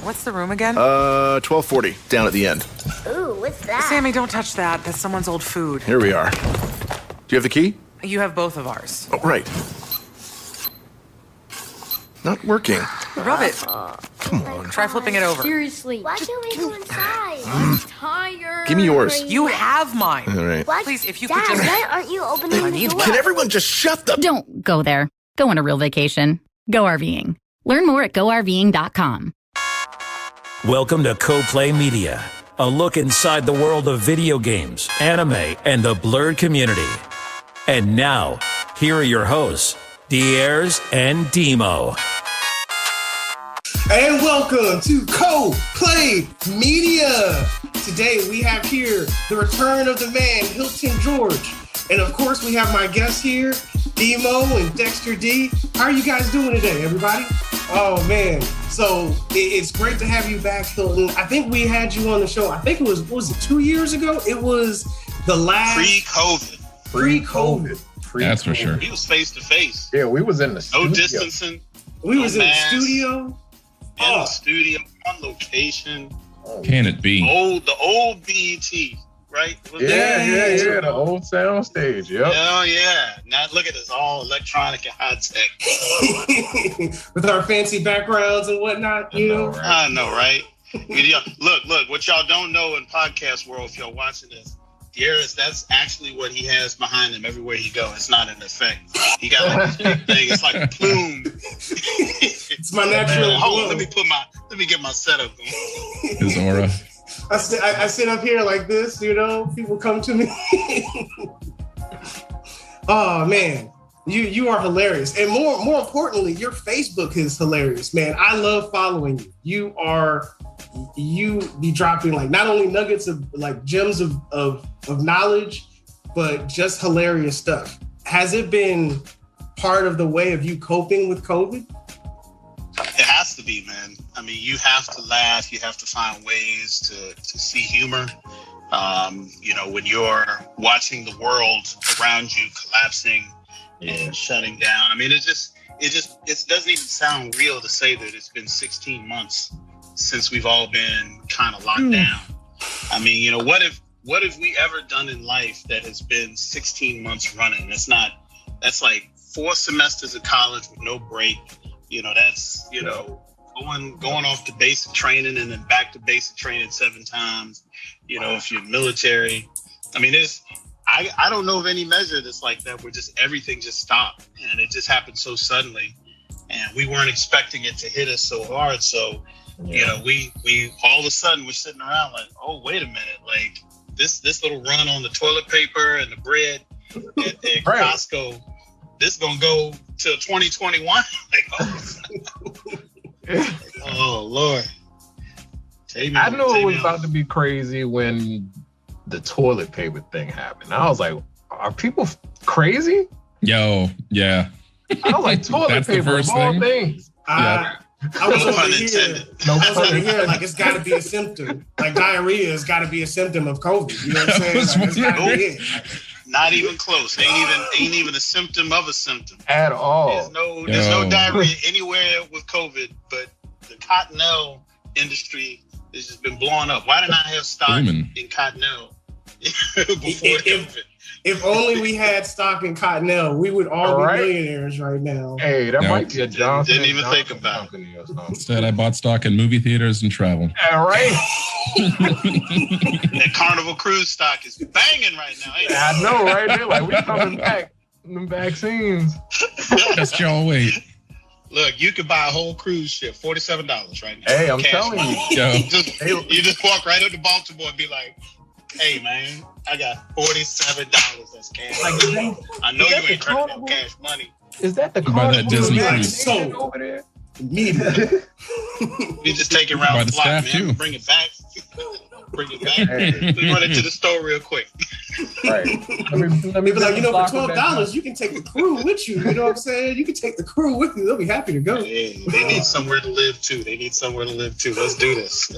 What's the room again? 1240, down at the end. Ooh, what's that? Sammy, don't touch that. That's someone's old food. Here we are. Do you have the key? You have both of ours. Oh, right. Not working. Rub it. Come on. Try flipping it over. Seriously. Why can't we go inside? I'm tired. Give me yours. You have mine. All right. What? Please, if you Dad, could just... why aren't you opening the door? Can everyone just shut the... Don't go there. Go on a real vacation. Go RVing. Learn more at GoRVing.com. Welcome to Co-Play Media, a look inside the world of video games, anime, and the Blerd community. And now, here are your hosts, Diers and Demo. And welcome to Co-Play Media. Today we have here the return of the man, Hilton George. And of course we have my guests here, Demo and Dexter D. How are you guys doing today, everybody? Oh man, so it's great to have you back, Hilton. I think we had you on the show, I think it was, what was it, 2 years ago? It was the last... Pre-COVID. That's for sure. He was face to face. Yeah, we was in the studio. No distancing. We was in the mask, studio. In the studio, on location. Can it be? The old BET, right? Yeah, the old sound stage. Yep. Oh yeah. Now look at this, all electronic and high tech. With our fancy backgrounds and whatnot, you know. Right? I know, right? Look, what y'all don't know in podcast world, if y'all watching this, Darius, that's actually what he has behind him everywhere he goes. It's not an effect. He got like this big thing. It's like a plume. It's my natural. Hold on, let me get my setup going. His aura. I sit up here like this, you know. People come to me. Oh man, you are hilarious, and more importantly, your Facebook is hilarious, man. I love following you. You be dropping like not only nuggets of like gems of knowledge, but just hilarious stuff. Has it been part of the way of you coping with COVID? It has to be, man. I mean, you have to laugh. You have to find ways to see humor. When you're watching the world around you collapsing and shutting down. I mean, it doesn't even sound real to say that it's been 16 months since we've all been kind of locked down. I mean, what have we ever done in life that has been 16 months running? That's like 4 semesters of college with no break. That's, going off to basic training and then back to basic training 7 times. If you're military, I mean, I don't know of any measure that's like that where just everything just stopped and it just happened so suddenly and we weren't expecting it to hit us so hard. So, we all of a sudden we're sitting around like, oh, wait a minute, like this little run on the toilet paper and the bread at Costco, this is gonna go till 2021. Oh Lord. I knew it was about to be crazy when the toilet paper thing happened. I was like, are people crazy? Yo, yeah. I was like, toilet paper of all things. I was over here like it's got to be a symptom. Like diarrhea has got to be a symptom of COVID. You know what I'm saying? Like, it's gotta be it. Not even close. Ain't even a symptom of a symptom at all. There's no diarrhea anywhere with COVID, but the Cottonelle industry has just been blowing up. Why didn't I have stock in Cottonelle before COVID? If only we had stock in Cottonelle, we would all be millionaires right now. Hey, that might be a Johnson. Didn't even think about it. Instead, I bought stock in movie theaters and travel. All right. That Carnival Cruise stock is banging right now. I know, right? They're like, we coming back. Them vaccines. Just y'all wait. Look, you could buy a whole cruise ship, $47 right now. Hey, I'm telling you. You just walk right up to Baltimore and be like, hey, man, I got $47. That's cash. I know you ain't trying to cash money. Is that the car that Disney cruise over there? Immediately. You just take it around the block, man. Too. Bring it back. We run into the store real quick. Right. Let me be like, for $12, you can take the crew with you. You know what I'm saying? You can take the crew with you. They'll be happy to go. They need somewhere to live too. Let's do this.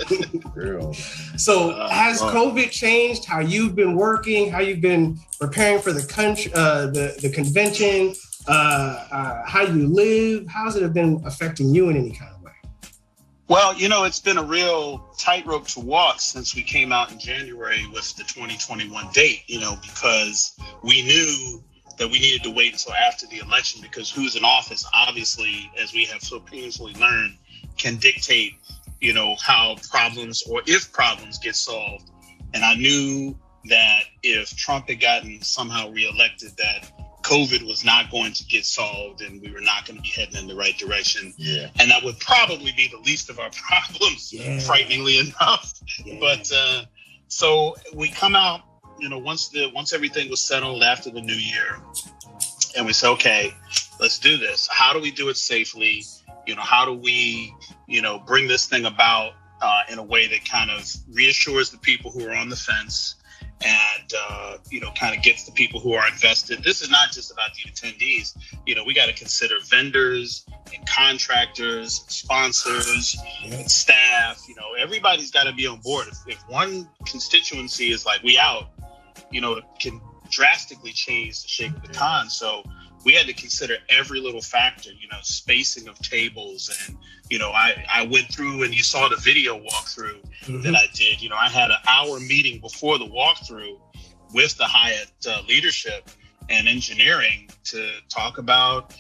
So has COVID changed how you've been working, how you've been preparing for the country, the convention, how you live? How's it been affecting you in any kind of way? Well, it's been a real tightrope to walk since we came out in January with the 2021 date, because we knew that we needed to wait until after the election, because who's in office, obviously, as we have so painfully learned, can dictate, how problems or if problems get solved. And I knew that if Trump had gotten somehow reelected, that COVID was not going to get solved and we were not going to be heading in the right direction. Yeah. And that would probably be the least of our problems, frighteningly enough. Yeah. But so we come out, once everything was settled after the new year, and we said, okay, let's do this. How do we do it safely? How do we, bring this thing about in a way that kind of reassures the people who are on the fence and, kind of gets the people who are invested. This is not just about the attendees. We got to consider vendors and contractors, sponsors, and staff. Everybody's got to be on board. If one constituency is like, we out, it can drastically change the shape of the con. So we had to consider every little factor, spacing of tables. And, I went through, and you saw the video walkthrough that I did. I had an hour meeting before the walkthrough with the Hyatt leadership and engineering to talk about,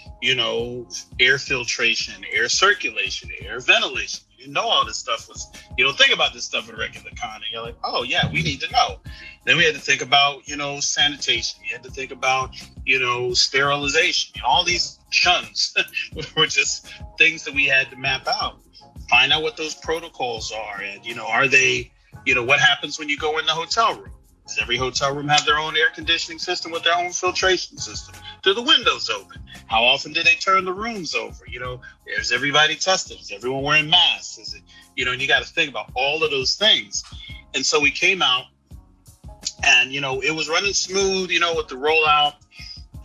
air filtration, air circulation, air ventilation. All this stuff was, you don't think about this stuff at a regular con. And you're like, oh yeah, we need to know. Then we had to think about, sanitation. You had to think about, sterilization. All these shuns were just things that we had to map out. Find out what those protocols are. And, are they, what happens when you go in the hotel room? Does every hotel room have their own air conditioning system with their own filtration system? Do the windows open? How often do they turn the rooms over? Is everybody tested? Is everyone wearing masks? Is it, and you got to think about all of those things. And so we came out and, it was running smooth, with the rollout.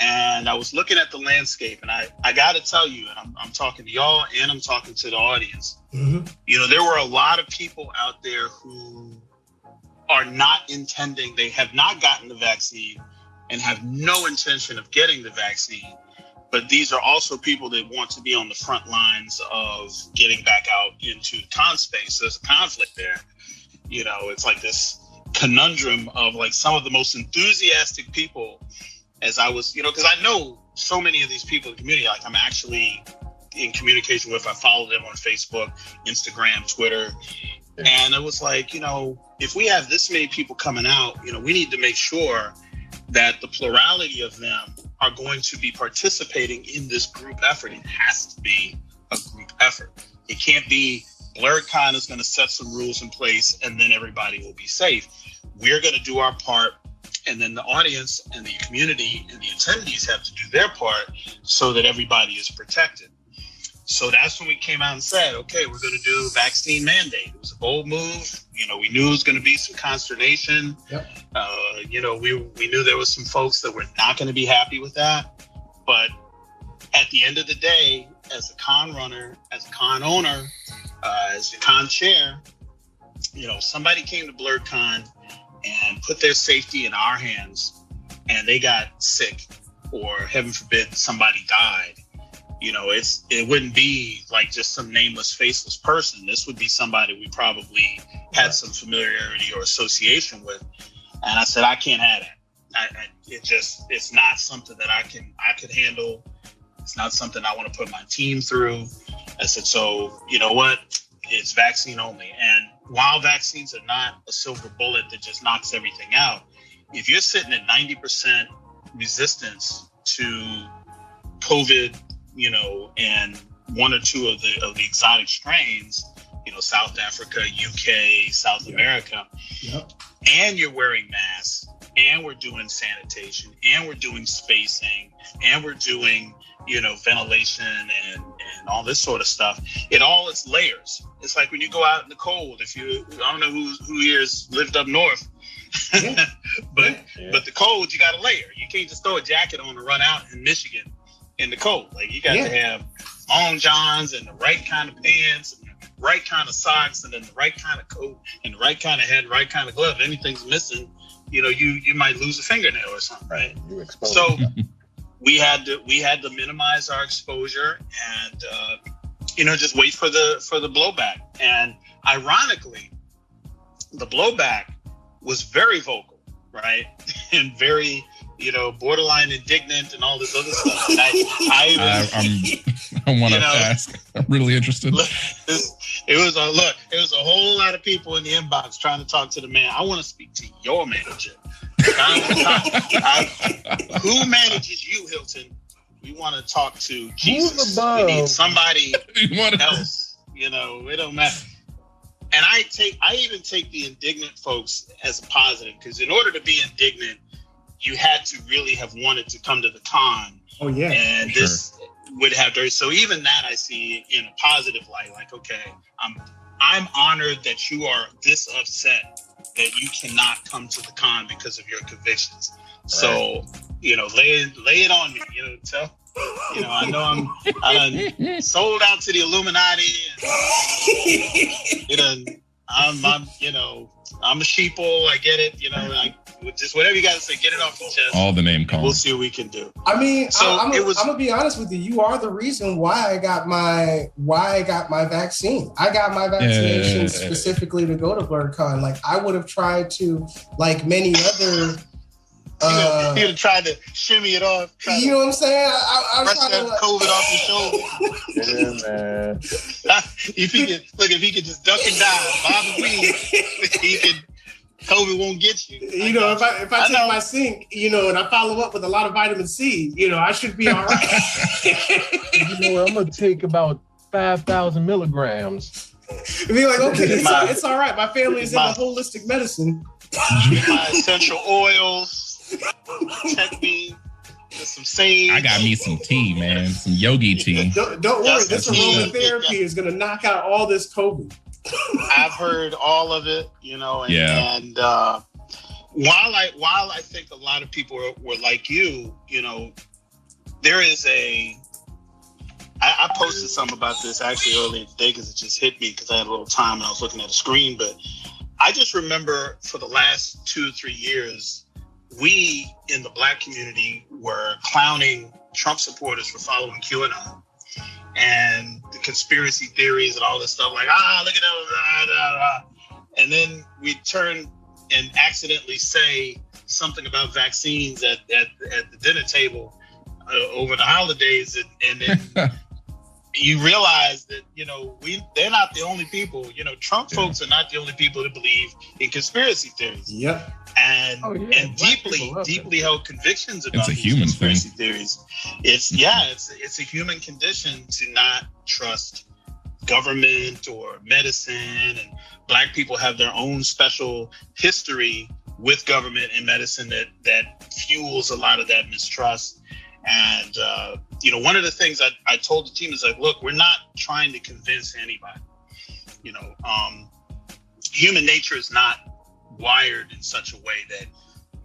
And I was looking at the landscape, and I got to tell you, and I'm talking to y'all and I'm talking to the audience. There were a lot of people out there who are not intending, they have not gotten the vaccine and have no intention of getting the vaccine. But these are also people that want to be on the front lines of getting back out into con space. There's a conflict there. It's like this conundrum of like some of the most enthusiastic people, as I was, because I know so many of these people in the community, like I'm actually in communication with. I follow them on Facebook, Instagram, Twitter. And it was like, if we have this many people coming out, we need to make sure that the plurality of them are going to be participating in this group effort. It has to be a group effort. It can't be Blerdcon is going to set some rules in place and then everybody will be safe. We're going to do our part, and then the audience and the community and the attendees have to do their part so that everybody is protected. So that's when we came out and said, okay, we're going to do a vaccine mandate. It was a bold move. We knew it was going to be some consternation. Yep. We knew there was some folks that were not going to be happy with that. But at the end of the day, as a con runner, as a con owner, as the con chair, somebody came to Blerdcon and put their safety in our hands, and they got sick, or heaven forbid, somebody died. It wouldn't be like just some nameless, faceless person. This would be somebody we probably had some familiarity or association with. And I said, I can't have that. It's not something that I could handle. It's not something I want to put my team through. I said, so you know what? It's vaccine only. And while vaccines are not a silver bullet that just knocks everything out, if you're sitting at 90% resistance to COVID, and one or two of the exotic strains, South Africa, UK, South America, and you're wearing masks, and we're doing sanitation, and we're doing spacing, and we're doing, ventilation and all this sort of stuff. It's layers. It's like when you go out in the cold, I don't know who here has lived up north, but the cold, you got a layer. You can't just throw a jacket on and run out in Michigan in the cold. Like you got to have long johns and the right kind of pants and the right kind of socks and then the right kind of coat and the right kind of hat, right kind of glove. If anything's missing, you might lose a fingernail or something, right? So we had to minimize our exposure, and just wait for the blowback. And ironically, the blowback was very vocal, right? And very, borderline indignant and all this other stuff. And I want to ask. I'm really interested. It was a whole lot of people in the inbox trying to talk to the man. I want to speak to your manager. Who manages you, Hilton? We want to talk to Jesus. We need somebody else. It don't matter. And I even take the indignant folks as a positive, because in order to be indignant, you had to really have wanted to come to the con. Oh yeah. And this would have dirt. So even that I see in a positive light. Like, okay, I'm honored that you are this upset that you cannot come to the con because of your convictions. Right. So, lay it on me. I know I done sold out to the Illuminati. And, I'm a sheeple. I get it. Just whatever you got to say, get it off your chest. All the name calling. We'll see what we can do. I mean, I'm gonna be honest with you. You are the reason why I got my vaccine. I got my vaccination specifically to go to Blerdcon. Like, I would have tried to, like many other. You'd have tried to shimmy it off. You know what I'm saying? I brush that COVID off your shoulder. Yeah, man. If he could just duck and dive, bob and weave, he could. COVID won't get you. If I take my zinc, and I follow up with a lot of vitamin C, I should be all right. I'm gonna take about 5,000 milligrams. Be like, okay, it's all right. My family is into holistic medicine. My essential oils. Check me. Some sage. I got me some tea, man. Some yogi tea. Don't worry. This aromatherapy is going to knock out all this COVID. I've heard all of it, and while I think a lot of people were like you, there is I posted something about this actually earlier today because it just hit me because I had a little time and I was looking at a screen, but I just remember for the last 2 or 3 years, we in the Black community were clowning Trump supporters for following QAnon and the conspiracy theories and all this stuff, like, look at that, and then we turn and accidentally say something about vaccines at the dinner table over the holidays, and then you realize that they're not the only people. Trump folks are not the only people that believe in conspiracy theories. Yep. And deeply held convictions about these conspiracy theories. It's a human condition to not trust government or medicine, and Black people have their own special history with government and medicine that fuels a lot of that mistrust. And one of the things I told the team is like, look, we're not trying to convince anybody. Human nature is not wired in such a way that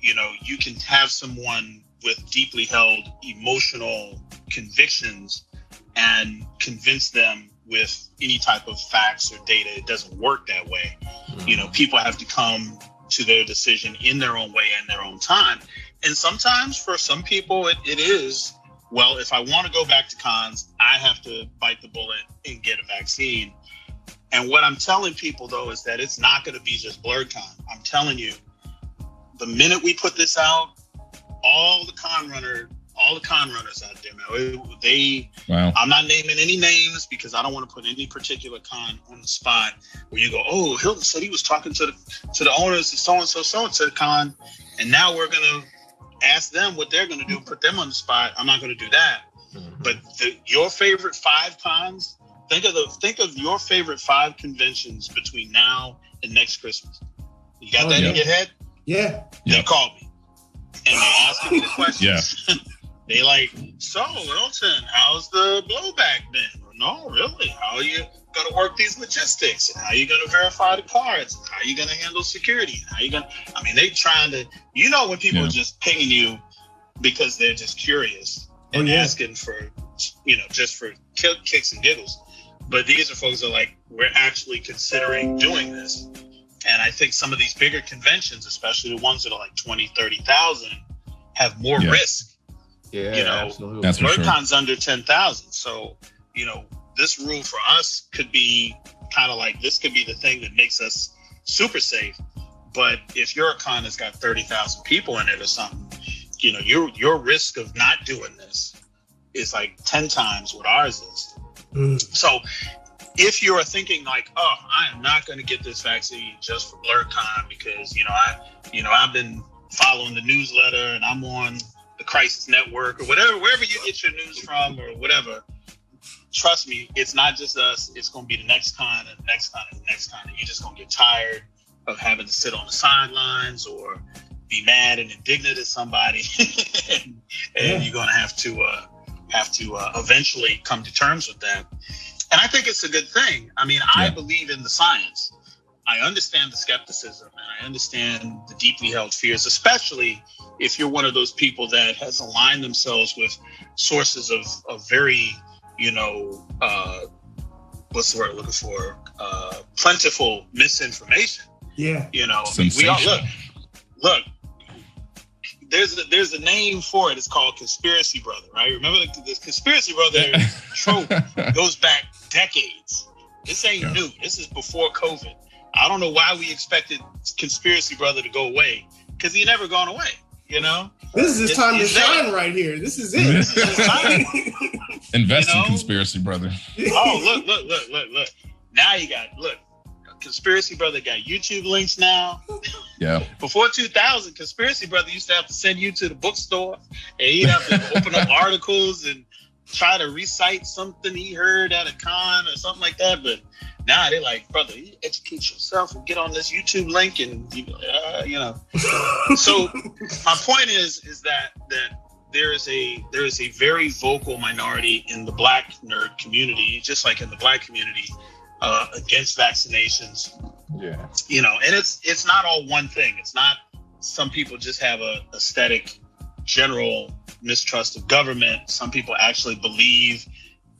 you can have someone with deeply held emotional convictions and convince them with any type of facts or data. It doesn't work that way. People have to come to their decision in their own way and their own time. And sometimes for some people it is, well, if I want to go back to cons, I have to bite the bullet and get a vaccine. And what I'm telling people, though, is that it's not going to be just Blerdcon. I'm telling you, the minute we put this out, all the con runners out there, man, I'm not naming any names because I don't want to put any particular con on the spot where you go, oh, Hilton said he was talking to the owners of so-and-so con, and now we're going to ask them what they're going to do and put them on the spot. I'm not going to do that. Mm-hmm. But your favorite 5 cons, think of your favorite 5 conventions between now and next Christmas. You got that in your head? Yeah. They call me and they ask me the questions. Yeah. They like, so Hilton, how's the blowback been? No, really? How are you going to work these logistics? And how are you going to verify the cards? And how are you going to handle security? And how are you going to, they trying to, when people are just pinging you because they're just curious and asking for, just for kicks and giggles. But these are folks that are like, we're actually considering doing this. And I think some of these bigger conventions, especially the ones that are like 20, 30,000, have more risk. Yeah, absolutely. Blerdcon's under 10,000. So, this rule for us could be kind of like, this could be the thing that makes us super safe. But if your con has got 30,000 people in it or something, you know, your risk of not doing this is like 10 times what ours is. So if you're thinking like, oh, I am not going to get this vaccine just for Blerdcon because, I've been following the newsletter and I'm on the Crisis Network or wherever you get your news from or whatever, trust me, it's not just us. It's going to be the next con and the next con and the next con. And you're just going to get tired of having to sit on the sidelines or be mad and indignant at somebody. and you're going to have to eventually come to terms with that. And I think it's a good thing. I mean, I believe in the science. I understand the skepticism and I understand the deeply held fears, especially if you're one of those people that has aligned themselves with sources of very, what's the word I'm looking for? Plentiful misinformation. Yeah. We all look. There's a name for it. It's called Conspiracy Brother, right? Remember the Conspiracy Brother trope goes back decades. This ain't new. This is before COVID. I don't know why we expected Conspiracy Brother to go away because he never gone away. This is his time to shine right here. This is it. This is his time. Invest in Conspiracy Brother. Oh, look. Now you got, Conspiracy Brother got YouTube links now. Yeah. Before 2000, Conspiracy Brother used to have to send you to the bookstore and he'd have to open up articles and try to recite something he heard at a con or something like that. But now they're like, brother, you educate yourself and get on this YouTube link and, So my point is that there is a very vocal minority in the Black nerd community, just like in the Black community, against vaccinations. Yeah. And it's not all one thing. It's not some people just have a aesthetic general mistrust of government. Some people actually believe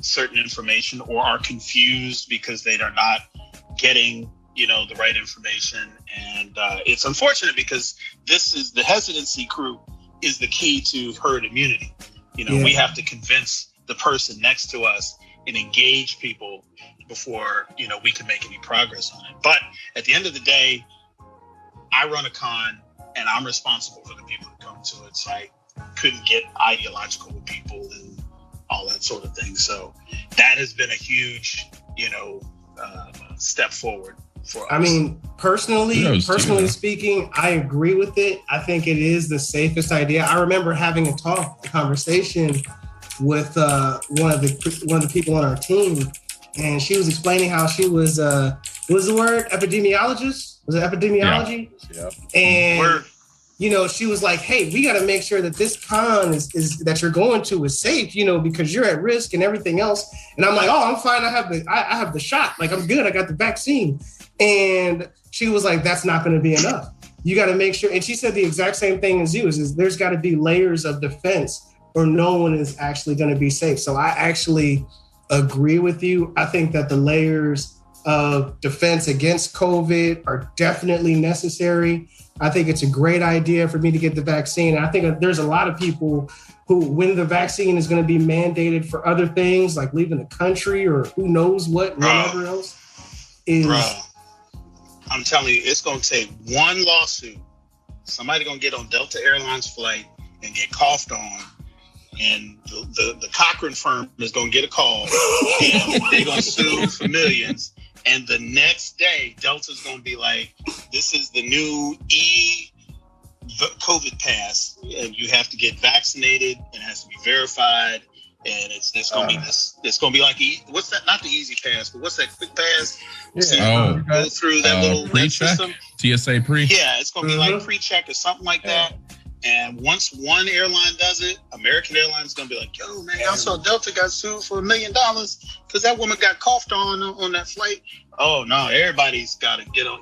certain information or are confused because they are not getting, the right information. And it's unfortunate because this is the hesitancy crew is the key to herd immunity. We have to convince the person next to us and engage people before, we can make any progress on it. But at the end of the day, I run a con and I'm responsible for the people who come to it. So I couldn't get ideological with people and all that sort of thing. So that has been a huge, step forward for us. I mean, personally speaking, I agree with it. I think it is the safest idea. I remember having a conversation with one of the people on our team, and she was explaining how she was what was the word? Epidemiologist? Was it epidemiology? Yeah. And she was like, hey, we got to make sure that this con is that you're going to is safe, because you're at risk and everything else. And I'm like, oh, I'm fine. I have the shot. Like, I'm good. I got the vaccine. And she was like, that's not going to be enough. You got to make sure. And she said the exact same thing as you is there's got to be layers of defense or no one is actually going to be safe. So I actually agree with you. I think that the layers of defense against COVID are definitely necessary. I think it's a great idea for me to get the vaccine. I think there's a lot of people who, when the vaccine is going to be mandated for other things, like leaving the country or who knows whatever else is. Bro, I'm telling you, it's going to take one lawsuit. Somebody going to get on Delta Airlines flight and get coughed on. And the Cochrane firm is going to get a call. And they're going to sue for millions. And the next day, Delta's going to be like, this is the new COVID pass. And you have to get vaccinated. It has to be verified. And it's going to be this. It's going to be like, what's that? Not the easy pass, but what's that quick pass? Yeah. Go through that little pre-check? system. TSA pre? Yeah, it's going to be like pre-check or something like that. And once one airline does it, American Airlines is going to be like, yo, man, I saw Delta got sued for $1 million because that woman got coughed on that flight. Oh, no, everybody's got to get on,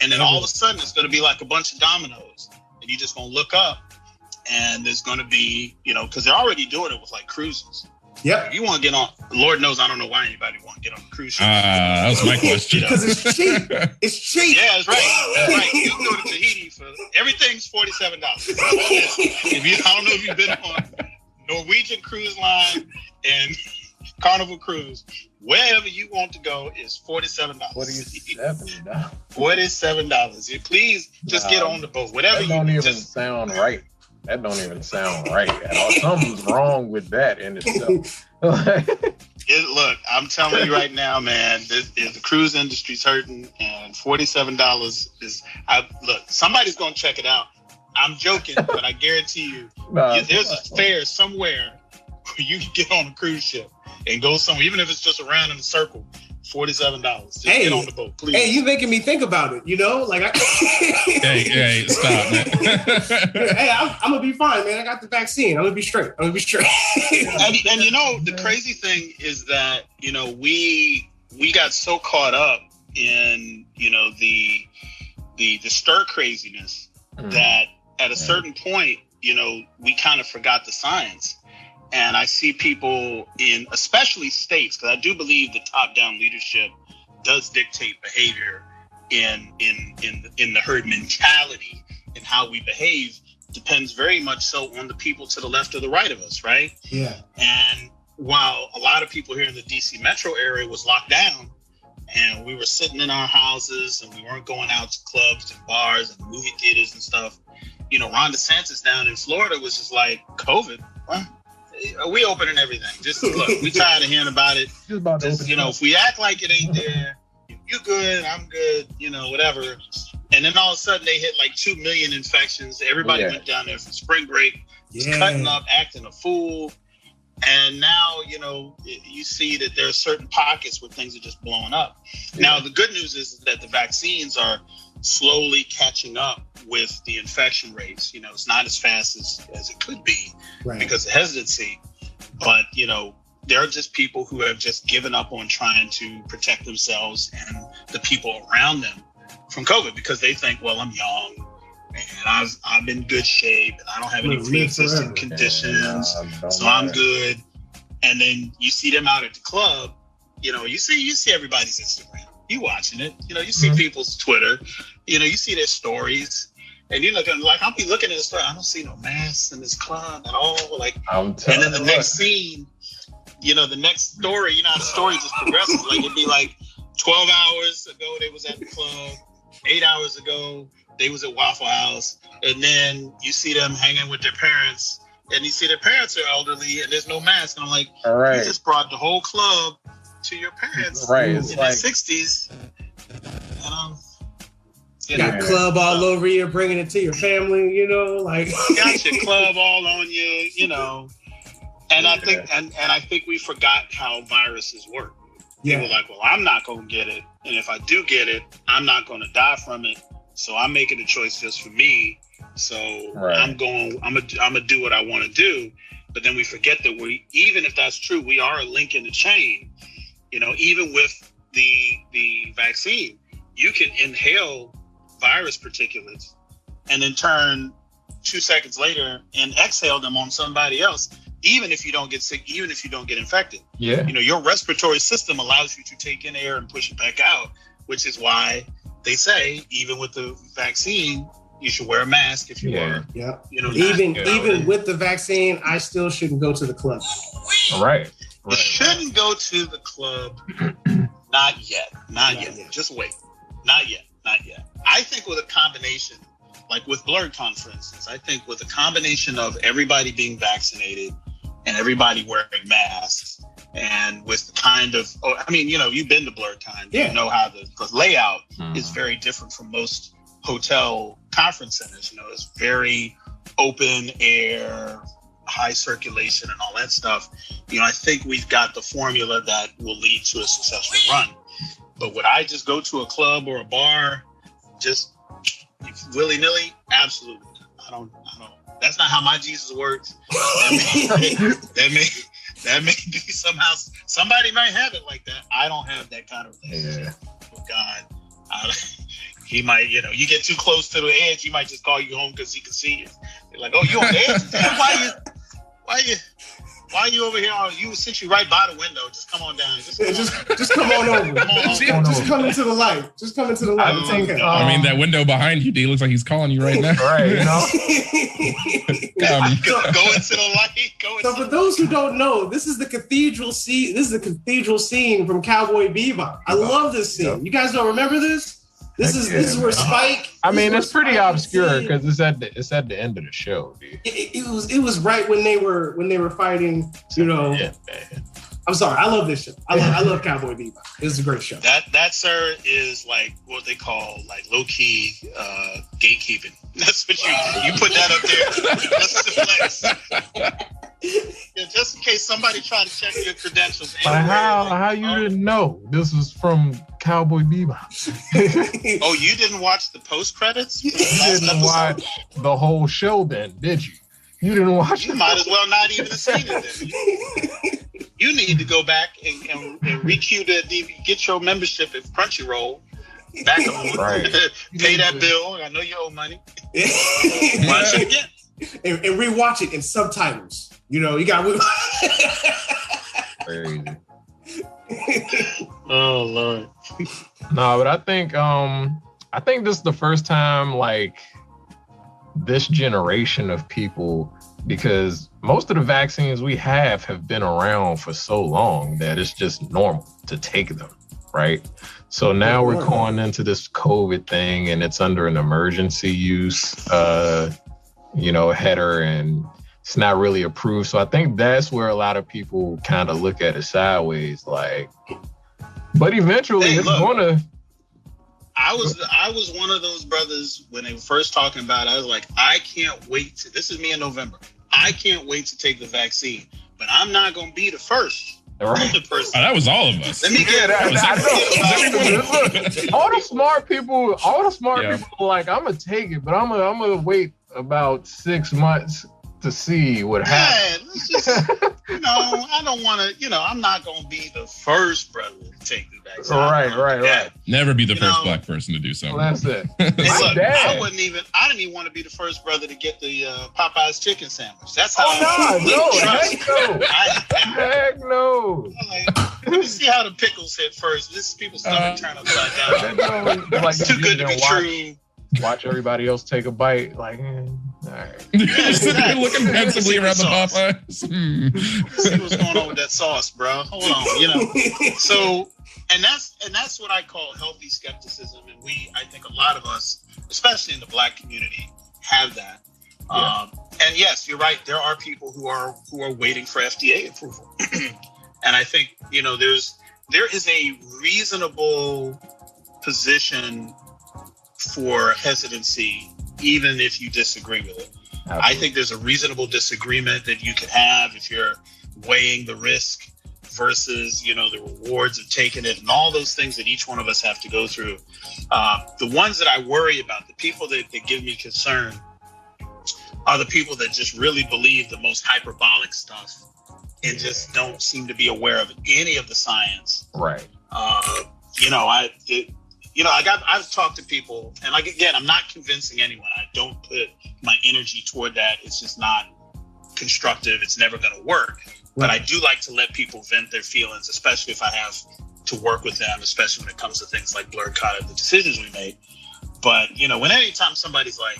And then all of a sudden, it's going to be like a bunch of dominoes. And you're just going to look up and there's going to be, because they're already doing it with like cruises. Yep. If you want to get on, Lord knows, I don't know why anybody want to get on a cruise ship. That was my question. Because it's cheap. It's cheap. Yeah, that's right. That's right. You can go to Tahiti for everything's $47. I don't know if you've been on Norwegian Cruise Line and Carnival Cruise. wherever you want to go is $47. $47. $47. You please just get on the boat. Whatever that don't you even just sound right. That don't even sound right at all. Something's wrong with that in itself. Look, I'm telling you right now, man, the cruise industry's hurting, and $47 is. Look, somebody's gonna check it out. I'm joking, but I guarantee you, there's a fair somewhere where you can get on a cruise ship and go somewhere, even if it's just around in a circle. $47. Just get on the boat, please. Hey, you making me think about it, you know? Like, hey, stop, man. Hey, I'm gonna be fine, man. I got the vaccine. I'm gonna be straight. And you know, the crazy thing is that, you know, we got so caught up in, you know, the stir craziness that at a certain point, you know, we kind of forgot the science. And I see people in, especially states, because I do believe the top-down leadership does dictate behavior in the herd mentality, and how we behave depends very much so on the people to the left or the right of us, right? Yeah. And while a lot of people here in the DC metro area was locked down, and we were sitting in our houses and we weren't going out to clubs and bars and movie theaters and stuff, you know, Ron DeSantis down in Florida was just like, COVID, what? We opening everything. Just look, we tired of hearing about it. Just, you know, if we act like it ain't there, you good, I'm good, you know, whatever. And then all of a sudden they hit like 2 million infections. Everybody went down there for spring break, cutting up, acting a fool. And now, you know, you see that there are certain pockets where things are just blowing up. Now, the good news is that the vaccines are slowly catching up with the infection rates. You know, it's not as fast as it could be because of hesitancy. But, you know, there are just people who have just given up on trying to protect themselves and the people around them from COVID because they think, well, I'm young and I'm in good shape and I don't have any pre-existing conditions, so I'm good. And then you see them out at the club, you know, you see everybody's Instagram. You watching it, you know, you see people's Twitter, you know, you see their stories, and you're looking like, I'll be looking at the story. I don't see no masks in this club at all. Like, and then the next scene, you know, the next story, you know how the story just progresses. Like, it'd be like 12 hours ago they was at the club, 8 hours ago they was at Waffle House, and then you see them hanging with their parents, and you see their parents are elderly, and there's no mask. And I'm like, you just brought the whole club to your parents in their 60s. You got club all over you, bringing it to your family, you know, like got your club all on you, you know. And I think and I think we forgot how viruses work. People like, well, I'm not gonna get it, and if I do get it, I'm not gonna die from it. So I'm making a choice just for me. So I'm gonna do what I want to do. But then we forget that even if that's true, we are a link in the chain. You know, even with the vaccine, you can inhale virus particulates and then turn 2 seconds later and exhale them on somebody else, even if you don't get sick, even if you don't get infected. You know, your respiratory system allows you to take in air and push it back out, which is why they say even with the vaccine, you should wear a mask if you are. You know, even with the vaccine, I still shouldn't go to the club. You shouldn't go to the club. Not yet. Not yet. Just wait. Not yet. I think with a combination, like with Blerdcon, for instance, I think with a combination of everybody being vaccinated and everybody wearing masks, and with the kind of, I mean, you know, you've been to Blerdcon, you know how the layout is very different from most hotel conference centers. You know, it's very open air, high circulation and all that stuff. You know, I think we've got the formula that will lead to a successful run. But would I just go to a club or a bar just willy-nilly? Absolutely. I don't. That's not how my Jesus works. That may be somehow, somebody might have it like that. I don't have that kind of relationship with God. He might, you know, you get too close to the edge, he might just call you home because he can see you. They're like, oh, you on the edge? Why Why are you over here? You since you right by the window, just come on down. Just come on over. Just come into the light. Just come into the light. It's okay. I mean, that window behind you, D, looks like he's calling you right now. Right, you know. Go into the light. So for those who don't know, this is the cathedral scene. This is the cathedral scene from Cowboy Bebop. I love this scene. You guys don't remember this? This is where Spike. I mean, it's pretty obscure because it's at the end of the show, dude. It was right when they were fighting. You know. Yeah, man. I'm sorry. I love this show. I love Cowboy Bebop. It's a great show. That sir is like what they call like low key gatekeeping. That's what you put that up there. That's the flex. Yeah, just in case somebody try to check your credentials. How you didn't know this was from Cowboy Bebop? Oh, you didn't watch the post credits? You didn't watch the whole show, then, did you? You didn't watch. You might as well not even have seen it. Then. You need to go back and re-queue the DVD, get your membership at Crunchyroll. Back on, right? Pay that bill. I know you owe money. Watch it again. And rewatch it in subtitles. You know, you got crazy. Oh Lord. No, but I think this is the first time like this generation of people, because most of the vaccines we have been around for so long that it's just normal to take them, right? So now we're going into this COVID thing and it's under an emergency use header, and it's not really approved. So I think that's where a lot of people kind of look at it sideways, like, but eventually it's gonna. I was one of those brothers when they were first talking about it. I was like, I can't wait to, this is me in November. I can't wait to take the vaccine, but I'm not going to be the first. Right. That was all of us. Let me get that. All the smart people are like, I'm going to take it, but I'm gonna wait about 6 months to see what happens. Let's just, I don't want to, I'm not going to be the first brother to take the vaccine. Right. Never be the first black person to do so. Well, that's it. Look, I didn't even want to be the first brother to get the Popeye's chicken sandwich. That's how heck no. Let me see how the pickles hit first. This people's stomach turn upside down. It's too good to be true. Watch everybody else take a bite, like, all right. Just sitting there looking pensively around the Popeyes. See what's going on with that sauce, bro. Hold on, So, and that's what I call healthy skepticism, and I think a lot of us, especially in the black community, have that. Yeah. And yes, you're right. There are people who are waiting for FDA approval, and I think there is a reasonable position for hesitancy, even if you disagree with it. Absolutely. I think there's a reasonable disagreement that you could have if you're weighing the risk versus, the rewards of taking it and all those things that each one of us have to go through. The ones that I worry about, the people that give me concern, are the people that just really believe the most hyperbolic stuff and just don't seem to be aware of any of the science. Right. I've talked to people, and again, I'm not convincing anyone. I don't put my energy toward that. It's just not constructive. It's never going to work. Right. But I do like to let people vent their feelings, especially if I have to work with them, especially when it comes to things like Blerdcon and the decisions we made. But, anytime somebody's like,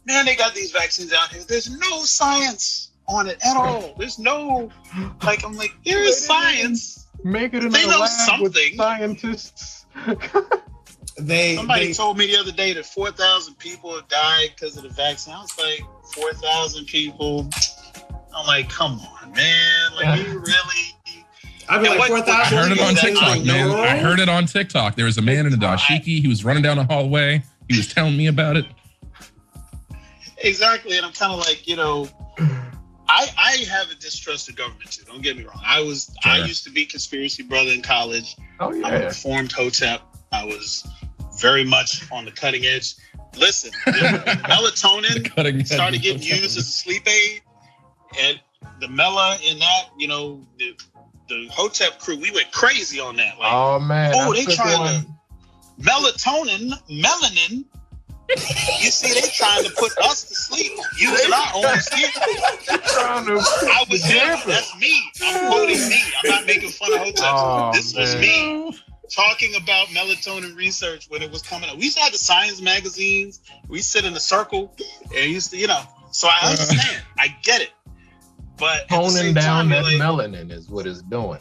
man, they got these vaccines out here, there's no science on it at all. There's no, I'm like, there is science. Make it in they a know lab something. With scientists. Somebody told me the other day that 4,000 people have died because of the vaccine. I was like, 4,000 people? I'm like, come on, man. Like, you really... I mean, like 4,000. I heard it on TikTok, man. I heard it on TikTok. There was a man in a dashiki. He was running down the hallway. He was telling me about it. Exactly. And I'm kind of like, I have a distrust of government too. Don't get me wrong. I used to be conspiracy brother in college. Oh, yeah. I'm a reformed Hotep. I was very much on the cutting edge. Listen, melatonin started getting used as a sleep aid, and the Mela in that, the Hotep crew, we went crazy on that. Like, oh man! They trying to melanin You see, they trying to put us to sleep using our own skin. I was there. That's me. I'm quoting me. I'm not making fun of hotels. This was me talking about melatonin research when it was coming up. We used to have the science magazines. We sit in a circle and used to, so I understand. I get it. But toning down that melanin is what it's doing.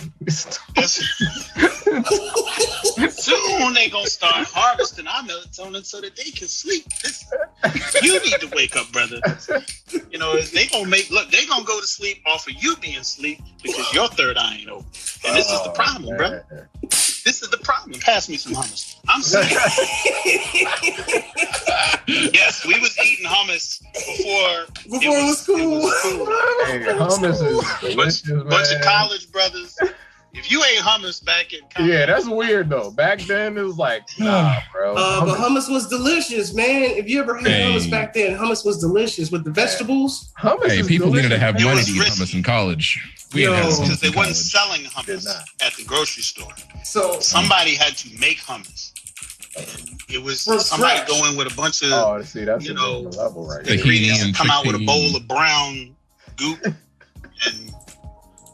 Soon they gonna start harvesting our melatonin so that they can sleep. You need to wake up, brother. They gonna go to sleep off of you being asleep because your third eye ain't open. And this is the problem, brother. This is the problem. Pass me some hummus. I'm sorry. Yes, we was eating hummus before it was cool. Hey, hummus is delicious, bunch of college brothers. If you ate hummus back in college, yeah, that's weird though. Back then it was like, nah, bro. But hummus was delicious, man. If you ever had hummus back then, hummus was delicious with the vegetables. Hummus people delicious. needed to have money to eat hummus in college. Because they wasn't selling hummus at the grocery store. So somebody had to make hummus. And it was somebody going with a bunch of that's a level right there. Ingredients and come out with a bowl of brown goop and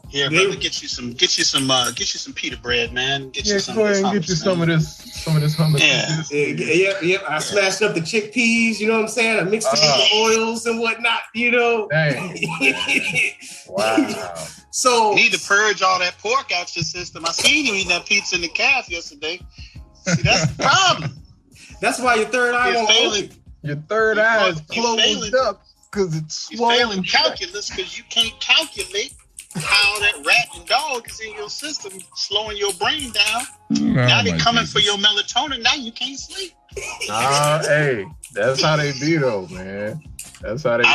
here, brother, get you some pita bread, man. Get you some. Go ahead and get you some of this hummus. Yeah. I smashed up the chickpeas. You know what I'm saying? I mixed it with the oils and whatnot. Dang. Wow. So you need to purge all that pork out your system. I seen you eating that pizza in the calf yesterday. See, that's the problem. That's why your third eye won't open. Your third eye is closed up because it's swollen. You're failing calculus because you can't calculate how that rat and dog is in your system, slowing your brain down. Now they're coming for your melatonin. Now you can't sleep. Hey, that's how they be though, man. That's how they be.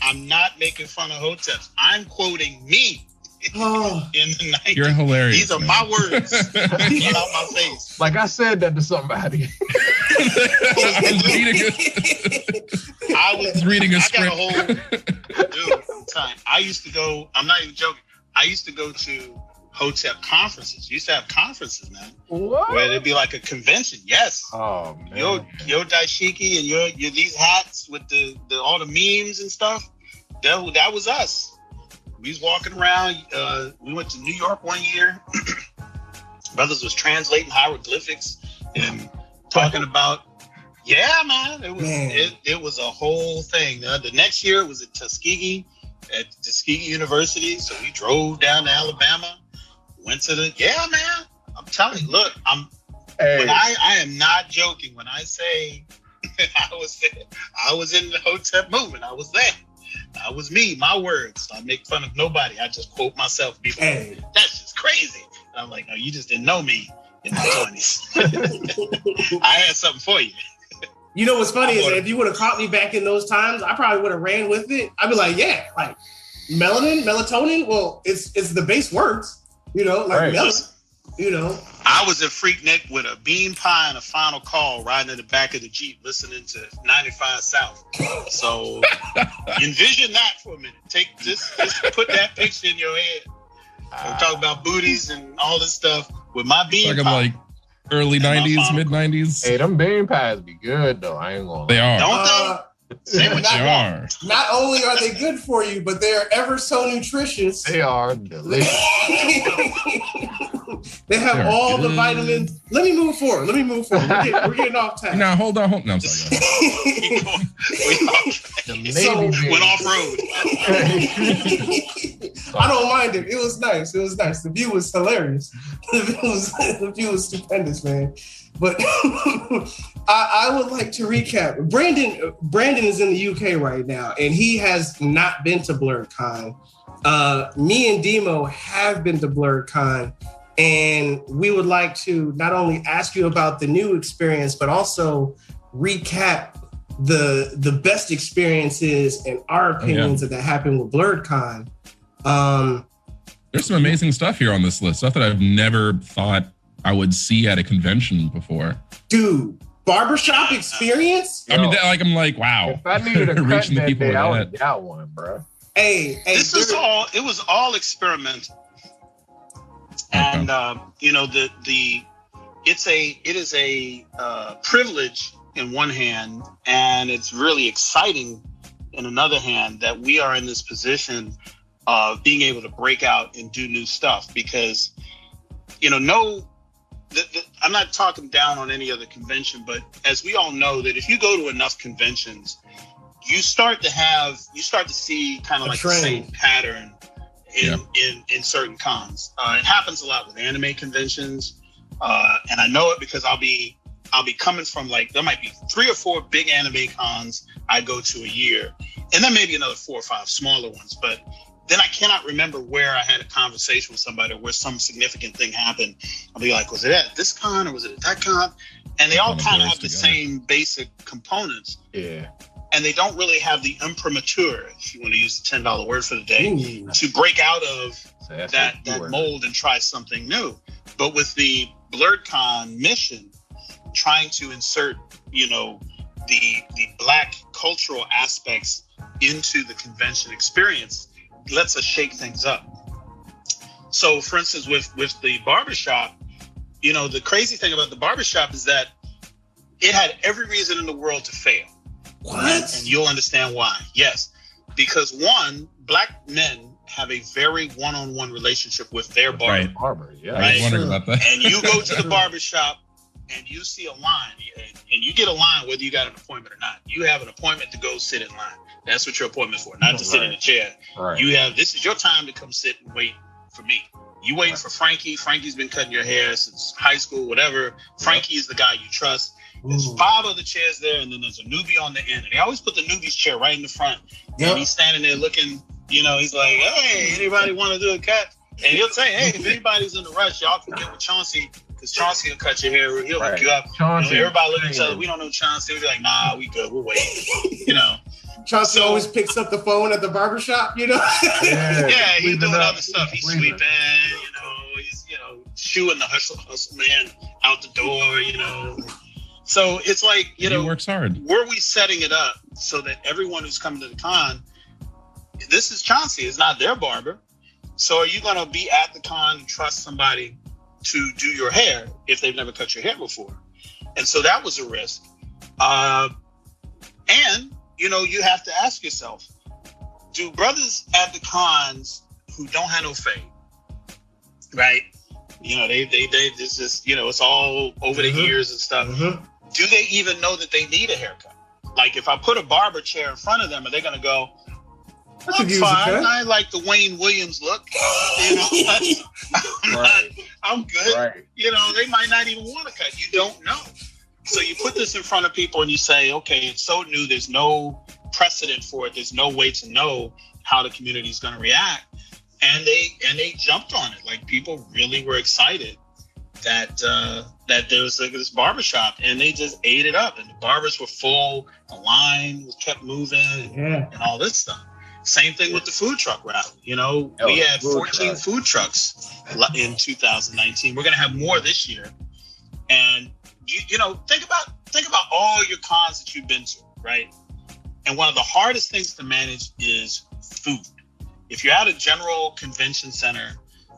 I'm not making fun of hotels. I'm quoting me in the 90s. You're hilarious. These are my words. Get out my face. Like I said that to somebody. I was reading a script. I used to go, I'm not even joking. I used to go to hotel conferences. You used to have conferences, man. What? Where it'd be like a convention. Yes. Oh man. Your dashiki and your these hats with the all the memes and stuff. That was us. We was walking around. We went to New York one year. Brothers was translating hieroglyphics and talking about. Yeah, man. It was a whole thing. The next year it was at Tuskegee University. So we drove down to Alabama. Went to man. I'm telling you, look, I am not joking when I say I was in the hotel movement. I was there. That was me, my words. I make fun of nobody. I just quote myself. People, that's just crazy. And I'm like, no, you just didn't know me in my 20s. I had something for you. You know what's funny is that if you would have caught me back in those times, I probably would have ran with it. I'd be like, yeah, like melatonin. Well, it's the base words. Melanin, I was at Freaknik with a bean pie and a Final Call riding in the back of the Jeep listening to 95 South. So envision that for a minute. Just put that picture in your head. I'm talking about booties and all this stuff with my bean pie. Like early 90s, mid 90s. Hey, them bean pies be good though. I ain't gonna lie. They are. Don't they? Say what they are. Not only are they good for you, but they are ever so nutritious. They are delicious. They have all the vitamins. Let me move forward. We're getting off task. Now, hold on. No, I'm sorry. Went off road. I don't mind it. It was nice. The view was hilarious. The view was stupendous, man. But I would like to recap. Brandon is in the UK right now, and he has not been to Blerdcon. Me and Demo have been to Blerdcon, and we would like to not only ask you about the new experience, but also recap the best experiences and our opinions that happened with Blerdcon. There's some amazing stuff here on this list. Stuff that I've never thought I would see at a convention before. Dude, barbershop experience? I mean, I'm like, wow. If I needed a cut reaching the people day, I with would got one, bro. Hey, it was all experimental. And it is a privilege in one hand, and it's really exciting in another hand that we are in this position of being able to break out and do new stuff. Because, you know, I'm not talking down on any other convention, but as we all know, that if you go to enough conventions, you start to see kind of like the same pattern in certain cons. It happens a lot with anime conventions, and I know it because I'll be coming from, like, there might be 3 or 4 big anime cons I go to a year, and then maybe another 4 or 5 smaller ones. But then I cannot remember where I had a conversation with somebody or where some significant thing happened. I'll be like, was it at this con or was it at that con? And they all kind of have the same basic components. Yeah. And they don't really have the imprimatur, if you want to use the $10 word for the day, to break out of that mold and try something new. But with the Blerdcon mission, trying to insert, you know, the Black cultural aspects into the convention experience lets us shake things up. So, for instance, with the barbershop, you know, the crazy thing about the barbershop is that it had every reason in the world to fail. What? And you'll understand why. Yes, because one, Black men have a very one-on-one relationship with their barber. Right. Barber, yeah. Right? I was wondering about that. And you go to the barbershop and you see a line, and you get a line whether you got an appointment or not. You have an appointment to go sit in line. That's what your appointment's for, not to sit in a chair. Right. This is your time to come sit and wait for me. You waiting for Frankie. Frankie's been cutting your hair since high school, whatever. Frankie is the guy you trust. There's 5 other chairs there, and then there's a newbie on the end. And they always put the newbie's chair right in the front. Yep. And he's standing there looking, you know, he's like, hey, anybody want to do a cut? And he'll say, hey, if anybody's in a rush, y'all can get with Chauncey, because Chauncey will cut your hair. He'll hook you up. Chauncey, you know, everybody look at each other. We don't know Chauncey. We'll be like, nah, we good. We'll wait. You know. Chauncey always picks up the phone at the barbershop, you know? Yeah, he's doing other stuff. He's sweeping, you know, he's, you know, shooing the hustle man out the door, you know. So it's like, you know, he works hard. Were we setting it up so that everyone who's coming to the con, this is Chauncey, it's not their barber. So are you going to be at the con and trust somebody to do your hair if they've never cut your hair before? And so that was a risk. And, you know, you have to ask yourself, do brothers at the cons who don't have no fade, right? You know, they just, you know, it's all over the years and stuff. Do they even know that they need a haircut? Like, if I put a barber chair in front of them, are they going to go, I'm fine, I like the Wayne Williams look. You know, I'm good. Right. You know, they might not even want to cut. You don't know. So you put this in front of people and you say, okay, it's so new. There's no precedent for it. There's no way to know how the community is going to react. And they jumped on it. Like, people really were excited that there was this barbershop, and they just ate it up. And the barbers were full. The line was kept moving and all this stuff. Same thing with the food truck rally. You know, we had 14 food trucks in 2019. We're going to have more this year. And you know, think about all your cons that you've been to, right? And one of the hardest things to manage is food. If you're at a general convention center,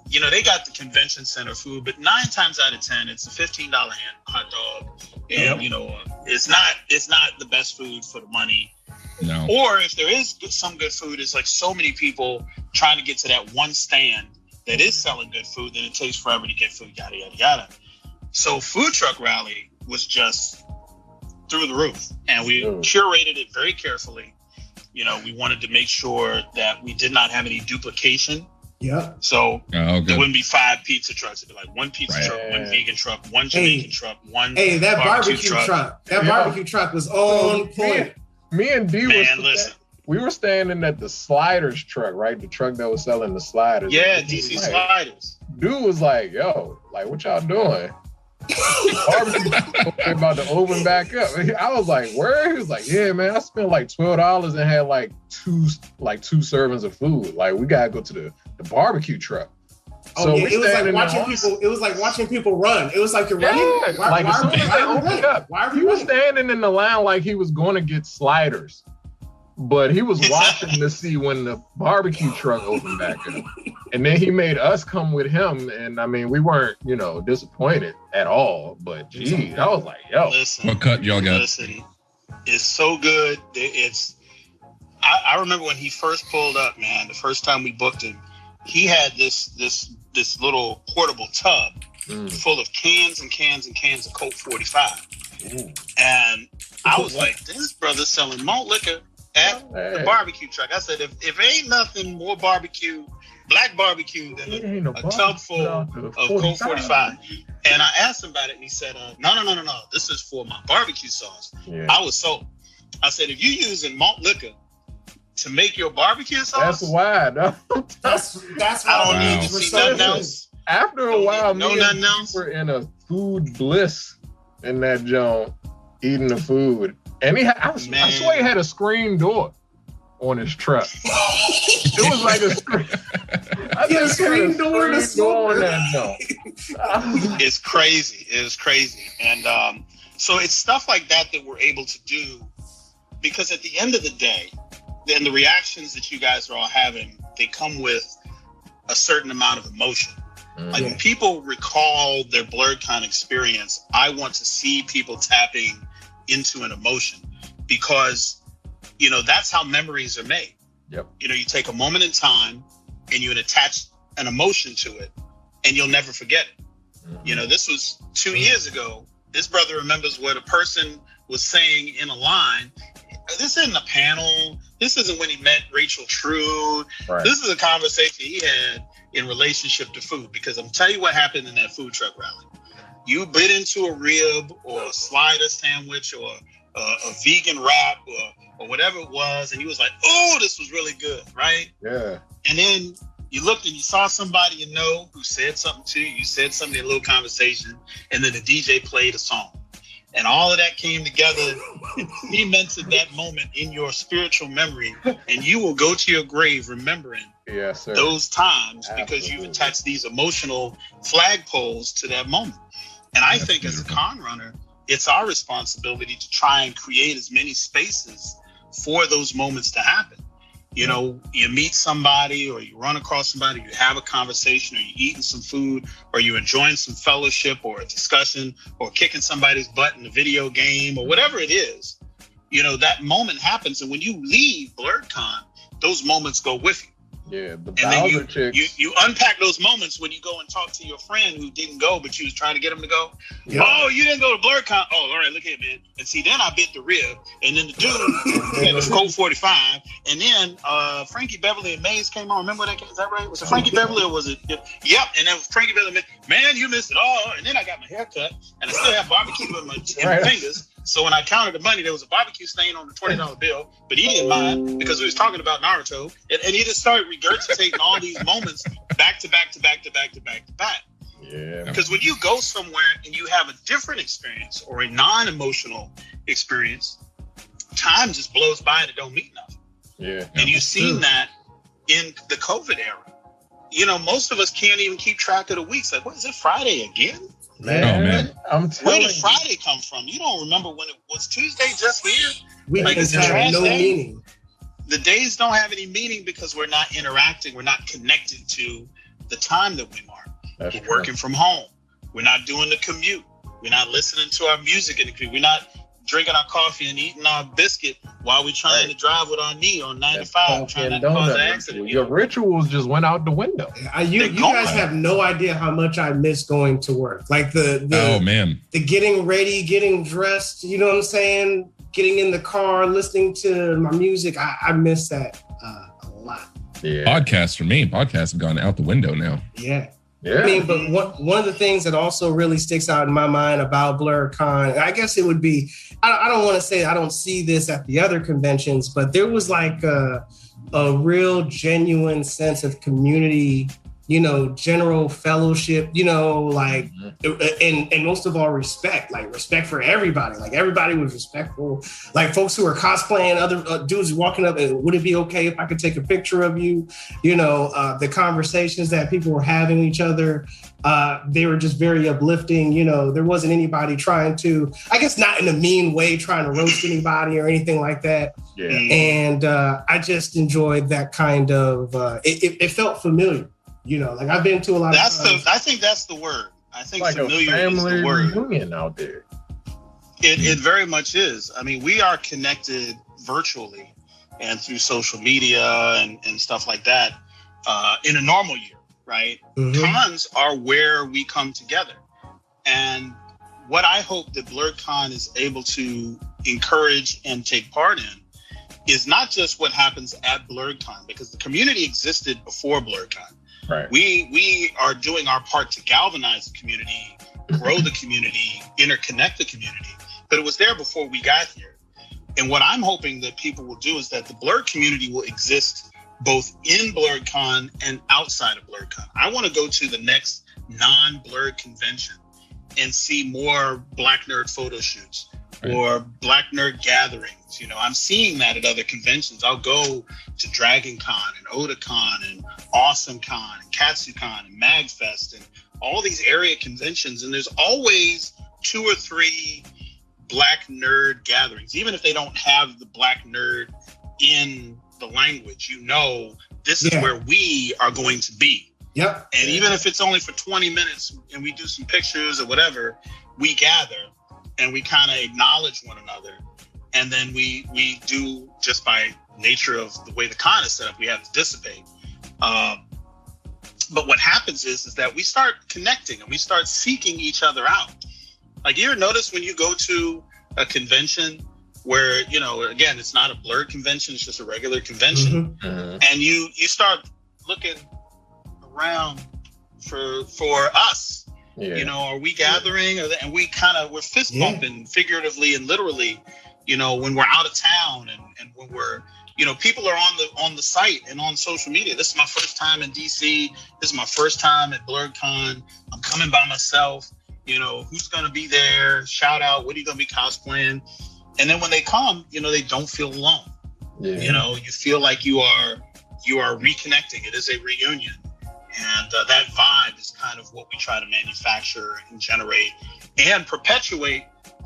you know, they got the convention center food, but 9 times out of 10, it's a $15 hot dog. And, you know, it's not the best food for the money. No. Or if there is some good food, it's like so many people trying to get to that one stand that is selling good food that it takes forever to get food, yada, yada, yada. So food truck rally was just through the roof. And we curated it very carefully. You know, we wanted to make sure that we did not have any duplication. Yeah. So there wouldn't be 5 pizza trucks. It'd be like 1 pizza truck, 1 vegan truck, 1 Jamaican truck, 1 that barbecue truck. That barbecue truck was on point. Me and D we were standing at the sliders truck, right? The truck that was selling the sliders. Yeah, DC sliders. Dude was like, yo, like, what y'all doing? About to open back up. I was like, where? He was like, yeah, man, I spent like $12 and had like two servings of food. Like, we gotta go to the barbecue truck. So it was like watching people. It was like watching people run. It was like you're running. Why are you running? He was standing in the line like he was going to get sliders. but he was watching to see when the barbecue truck opened back up. And then he made us come with him. And I mean, we weren't, disappointed at all. But geez, I was like, yo. Listen, What cut y'all got? Listen, it's so good. I remember when he first pulled up, man, the first time we booked him, he had this little portable tub full of cans and cans and cans of Colt 45. Ooh. And I was like, this brother's selling malt liquor at the barbecue truck. I said, if ain't nothing more black barbecue than a tub full of Colt 45. And I asked him about it, and he said, no. This is for my barbecue sauce. Yeah. I was sold. I said, if you're using malt liquor to make your barbecue sauce, that's why. That's I don't need to see nothing else. After a while, me and you were in a food bliss in that joint, eating the food. And I swear he had a screen door on his truck. It was like a screen. He had a screen door in that joint. It's crazy. It's crazy. And so it's stuff like that we're able to do, because at the end of the day, then the reactions that you guys are all having, they come with a certain amount of emotion. Like when people recall their Blerdcon experience, I want to see people tapping into an emotion, because, that's how memories are made. Yep. You take a moment in time and you attach an emotion to it, and you'll never forget it. Mm-hmm. This was 2 years ago. This brother remembers what a person was saying in a line. This isn't a panel. This isn't when he met Rachel True. Right. This is a conversation he had in relationship to food, because I'm telling you what happened in that food truck rally. You bit into a rib or a slider sandwich or a vegan wrap or whatever it was, and he was like, oh, this was really good, right? Yeah. And then you looked and you saw somebody who said something to you. You said something in a little conversation, and then the DJ played a song. And all of that came together, cemented that moment in your spiritual memory, and you will go to your grave remembering those times. Absolutely. Because you've attached these emotional flagpoles to that moment. And I think as a con runner, it's our responsibility to try and create as many spaces for those moments to happen. You meet somebody, or you run across somebody, you have a conversation, or you're eating some food, or you're enjoying some fellowship or a discussion, or kicking somebody's butt in a video game, or whatever it is. That moment happens. And when you leave Blerdcon, those moments go with you. Yeah, the Bowser chicks. You unpack those moments when you go and talk to your friend who didn't go, but you was trying to get him to go. Yep. Oh, you didn't go to Blerdcon. Oh, all right, look here, man. And see, then I bit the rib, and then the dude had the Colt 45, and then Frankie Beverly and Maze came on. Remember that? Is that right? Was it Frankie Beverly or was it? Yep, and then Frankie Beverly. Man, you missed it all. And then I got my hair cut, and I still have barbecue in my fingers. So when I counted the money, there was a barbecue stain on the $20 bill, but he didn't mind because we was talking about Naruto, and he just started regurgitating all these moments back to back to back to back to back to back. Yeah. Because when you go somewhere and you have a different experience or a non-emotional experience, time just blows by and it don't mean nothing. Yeah. And you've seen that in the COVID era. Most of us can't even keep track of the weeks. Like, what is it, Friday again? Man, I'm telling you. Where did Friday come from? You don't remember when it was Tuesday just here? Weekends have no meaning. The days don't have any meaning because we're not interacting. We're not connected to the time that we are. We're working from home. We're not doing the commute. We're not listening to our music in the commute. We're not drinking our coffee and eating our biscuit while we're trying to drive with our knee on 95, trying not to cause an accident. Your rituals just went out the window. You guys have no idea how much I miss going to work. Like the getting ready, getting dressed, you know what I'm saying? Getting in the car, listening to my music. I miss that a lot. Yeah. Podcasts for me. Podcasts have gone out the window now. Yeah. Yeah. I mean, but one of the things that also really sticks out in my mind about Blerdcon, I guess it would be, I don't want to say I don't see this at the other conventions, but there was like a real genuine sense of community general fellowship, like, and most of all, respect for everybody. Like, everybody was respectful. Like, folks who are cosplaying, other dudes walking up and, would it be okay if I could take a picture of you? The conversations that people were having with each other, they were just very uplifting. There wasn't anybody trying to, I guess not in a mean way, trying to roast anybody or anything like that. Yeah. And I just enjoyed that kind of, it felt familiar. Like, I've been to a lot of. I think that's the word. I think like familiar a family is the word. reunion out there. It very much is. I mean, we are connected virtually and through social media and stuff like that in a normal year, right? Mm-hmm. Cons are where we come together. And what I hope that Blerdcon is able to encourage and take part in is not just what happens at Blerdcon, because the community existed before Blerdcon. Right. We are doing our part to galvanize the community, grow the community, interconnect the community, but it was there before we got here. And what I'm hoping that people will do is that the Blerd community will exist both in Blerdcon and outside of Blerdcon. I want to go to the next non-Blerd convention and see more Black Nerd photo shoots or Black Nerd gatherings. I'm seeing that at other conventions. I'll go to Dragon Con and Otakon and Awesome Con and KatsuCon and MagFest and all these area conventions. And there's always 2 or 3 Black Nerd gatherings. Even if they don't have the Black Nerd in the language, this is where we are going to be. Yep. And even if it's only for 20 minutes and we do some pictures or whatever, we gather and we kind of acknowledge one another. And then we do, just by nature of the way the con is set up, we have to dissipate. But what happens is that we start connecting and we start seeking each other out. Like, you ever notice when you go to a convention where, again, it's not a Blerd convention, it's just a regular convention. Mm-hmm. And you start looking around for us. Yeah. Are we gathering? And we're fist bumping figuratively and literally, when we're out of town and when we're, people are on the site and on social media. This is my first time in DC. This is my first time at Blerdcon. I'm coming by myself. Who's going to be there? Shout out. What are you going to be cosplaying? And then when they come, they don't feel alone. Yeah. You feel like you are reconnecting. It is a reunion. And that vibe is kind of what we try to manufacture and generate and perpetuate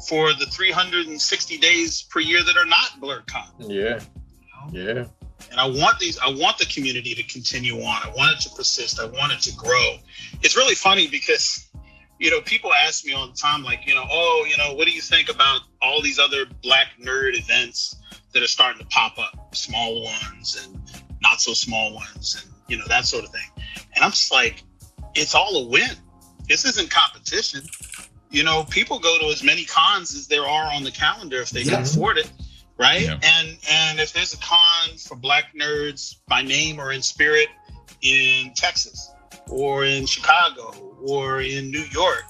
for the 360 days per year that are not Blerdcon. Yeah. Yeah. And I want the community to continue on. I want it to persist. I want it to grow. It's really funny because, people ask me all the time, like, what do you think about all these other Black Nerd events that are starting to pop up? Small ones and not so small ones and, that sort of thing. And I'm just like, it's all a win. This isn't competition. People go to as many cons as there are on the calendar if they can afford it, right? Yeah. And if there's a con for Black Nerds by name or in spirit in Texas or in Chicago or in New York,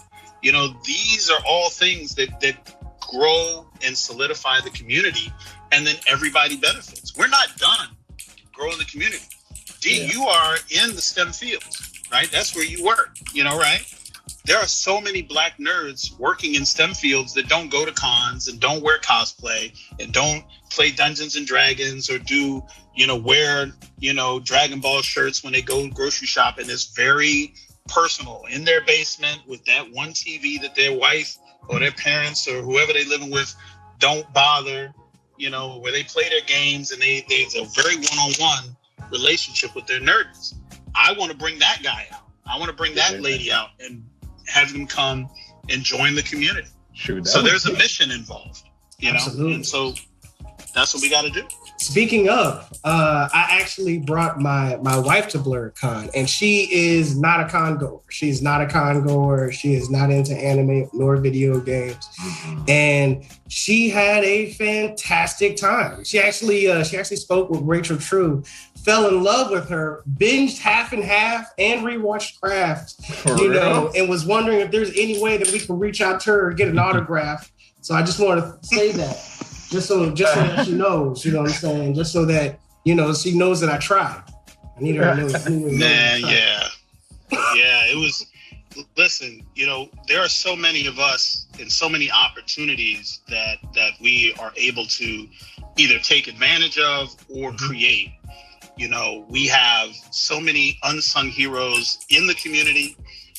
these are all things that grow and solidify the community, and then everybody benefits. We're not done growing the community. You are in the STEM fields, right? That's where you work, right? There are so many Black nerds working in STEM fields that don't go to cons and don't wear cosplay and don't play Dungeons and Dragons or do, wear, Dragon Ball shirts when they go grocery shopping. It's very personal in their basement with that one TV that their wife or their parents or whoever they're living with don't bother, where they play their games and there's a very one-on-one relationship with their nerdness. I want to bring that guy out. I want to bring that lady out and have them come and join the community. So there's a mission involved, Absolutely. And so that's what we got to do. Speaking of, I actually brought my wife to Blerdcon, and she is not a con goer. She's not a con goer. She is not into anime nor video games, and she had a fantastic time. She actually spoke with Rachel True, fell in love with her, binged Half and Half, and rewatched Craft. And was wondering if there's any way that we can reach out to her and get an autograph. So I just want to say that. Just so that she knows, what I'm saying? Just so that, she knows that I tried. I need her to know. Man, yeah. was. Listen, there are so many of us and so many opportunities that we are able to either take advantage of or create. We have so many unsung heroes in the community.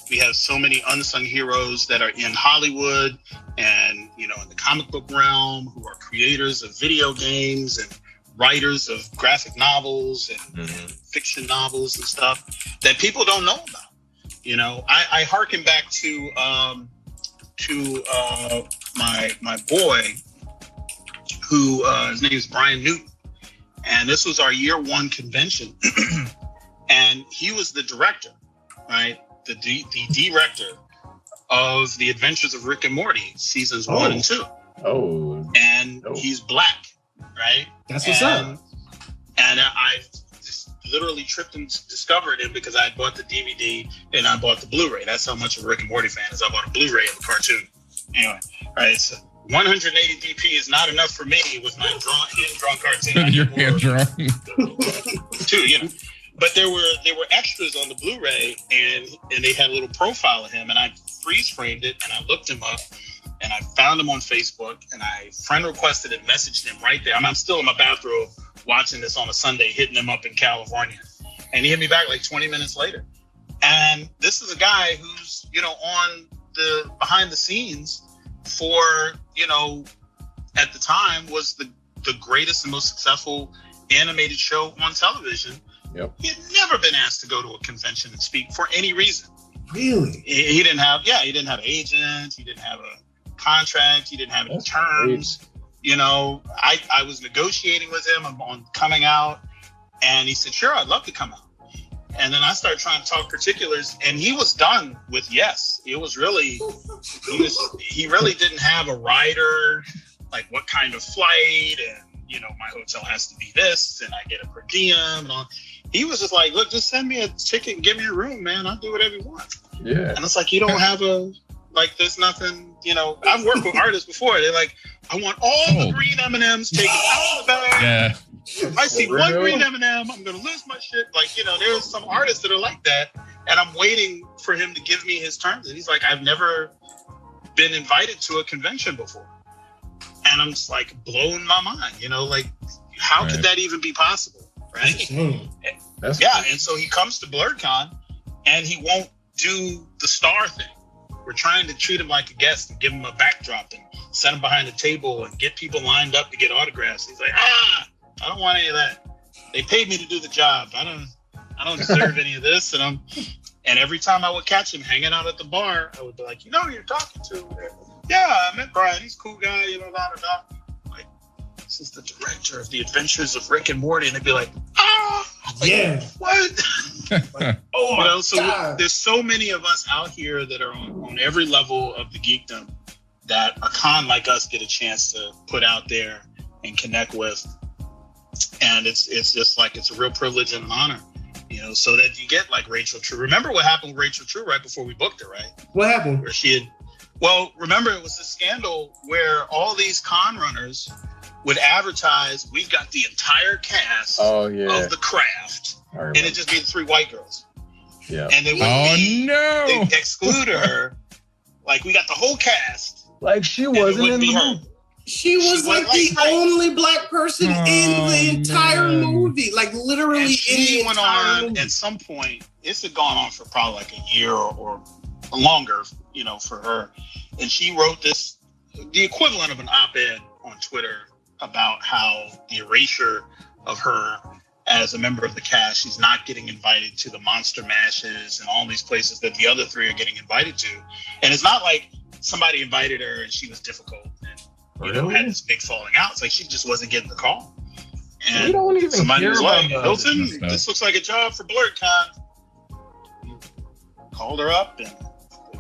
We have so many unsung heroes that are in Hollywood and, in the comic book realm, who are creators of video games and writers of graphic novels and fiction novels and stuff that people don't know about. I hearken back to my boy, who his name is Brian Newton, and this was our year one convention, and he was the director, right? The director of The Adventures of Rick and Morty seasons 1 and 2. Oh, and he's black, right? That's what's up. And I just literally tripped and discovered him because I bought the DVD and I bought the Blu-ray. That's how much of a Rick and Morty fan is. I bought a Blu-ray of the cartoon. Anyway, right? So 180 DP is not enough for me with my hand-drawn cartoon. Your hand-drawn. Too, But there were extras on the Blu-ray, and they had a little profile of him, and I freeze framed it, and I looked him up, and I found him on Facebook, and I friend requested and messaged him right there. I'm still in my bathrobe watching this on a Sunday, hitting him up in California, and he hit me back like 20 minutes later. And this is a guy who's on the behind the scenes for at the time was the greatest and most successable animated show on television. Yep. He had never been asked to go to a convention and speak for any reason. Really? He didn't have an agent. He didn't have a contract. He didn't have any terms. I was negotiating with him on coming out, and he said, sure, I'd love to come out. And then I started trying to talk particulars, and he was done with yes. It was really, he really didn't have a rider, like what kind of flight, and my hotel has to be this, and I get a per diem and all. He was just like, look, just send me a ticket and give me a room, man. I'll do whatever you want. Yeah. And it's like, you don't have there's nothing, I've worked with artists before. They're like, I want all the green M&Ms taken out of the bag. Yeah. I see one green M&M, I'm going to lose my shit. There's some artists that are like that. And I'm waiting for him to give me his terms. And he's like, I've never been invited to a convention before. And I'm just like blowing my mind, how could that even be possible? Right? And so he comes to Blerdcon and he won't do the star thing. We're trying to treat him like a guest and give him a backdrop and set him behind a table and get people lined up to get autographs. He's like, I don't want any of that. They paid me to do the job. I don't deserve any of this. And every time I would catch him hanging out at the bar, I would be like, you're talking to. Yeah, I met Brian. He's a cool guy. Like, this is the director of The Adventures of Rick and Morty, and they'd be like, yeah, what? Oh my God. There's so many of us out here that are on every level of the geekdom that a con like us get a chance to put out there and connect with, and it's just like it's a real privilege and an honor, so that you get like Rachel True. Remember what happened with Rachel True right before we booked her, right? What happened? Where she had. Well, remember it was a scandal where all these con runners would advertise, we've got the entire cast of The Craft, and it'd just be the 3 white girls. Yeah. And they would exclude her. Like, we got the whole cast. Like, she wasn't in the movie. She was like the only black person in the entire movie. Like, literally and she in the went entire on movie. At some point, this had gone on for probably like a year or longer, for her. And she wrote the equivalent of an op-ed on Twitter about how the erasure of her as a member of the cast, she's not getting invited to the Monster Mashes and all these places that the other 3 are getting invited to. And it's not like somebody invited her and she was difficult and had this big falling out. It's like she just wasn't getting the call. And we don't even somebody hear was like, about Hilton, this looks like a job for Blerdcon. Called her up and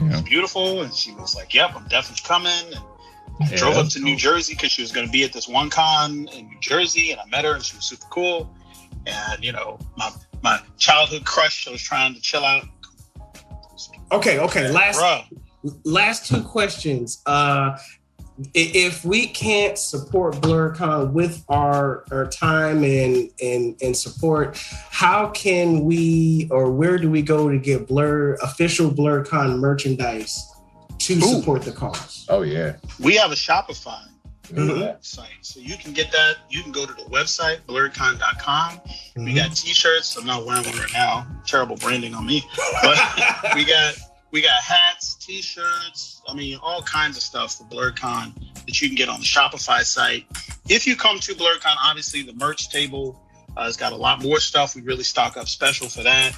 it was beautiful, and she was like, yep, I'm definitely coming. And I drove up to New Jersey because she was going to be at this one con in New Jersey, and I met her, and she was super cool. And, my childhood crush, I was trying to chill out. Okay. Last 2 questions. if we can't support Blerdcon with our time and support, how can we, or where do we go to get official Blerdcon merchandise to support the cause? Oh yeah, we have a Shopify site, so you can get that. You can go to the website blerdcon.com. We got t-shirts. I'm not wearing one right now. Terrible branding on me, but we got hats, t-shirts. I mean, all kinds of stuff for Blerdcon that you can get on the Shopify site. If you come to Blerdcon, obviously the merch table has got a lot more stuff. We really stock up special for that.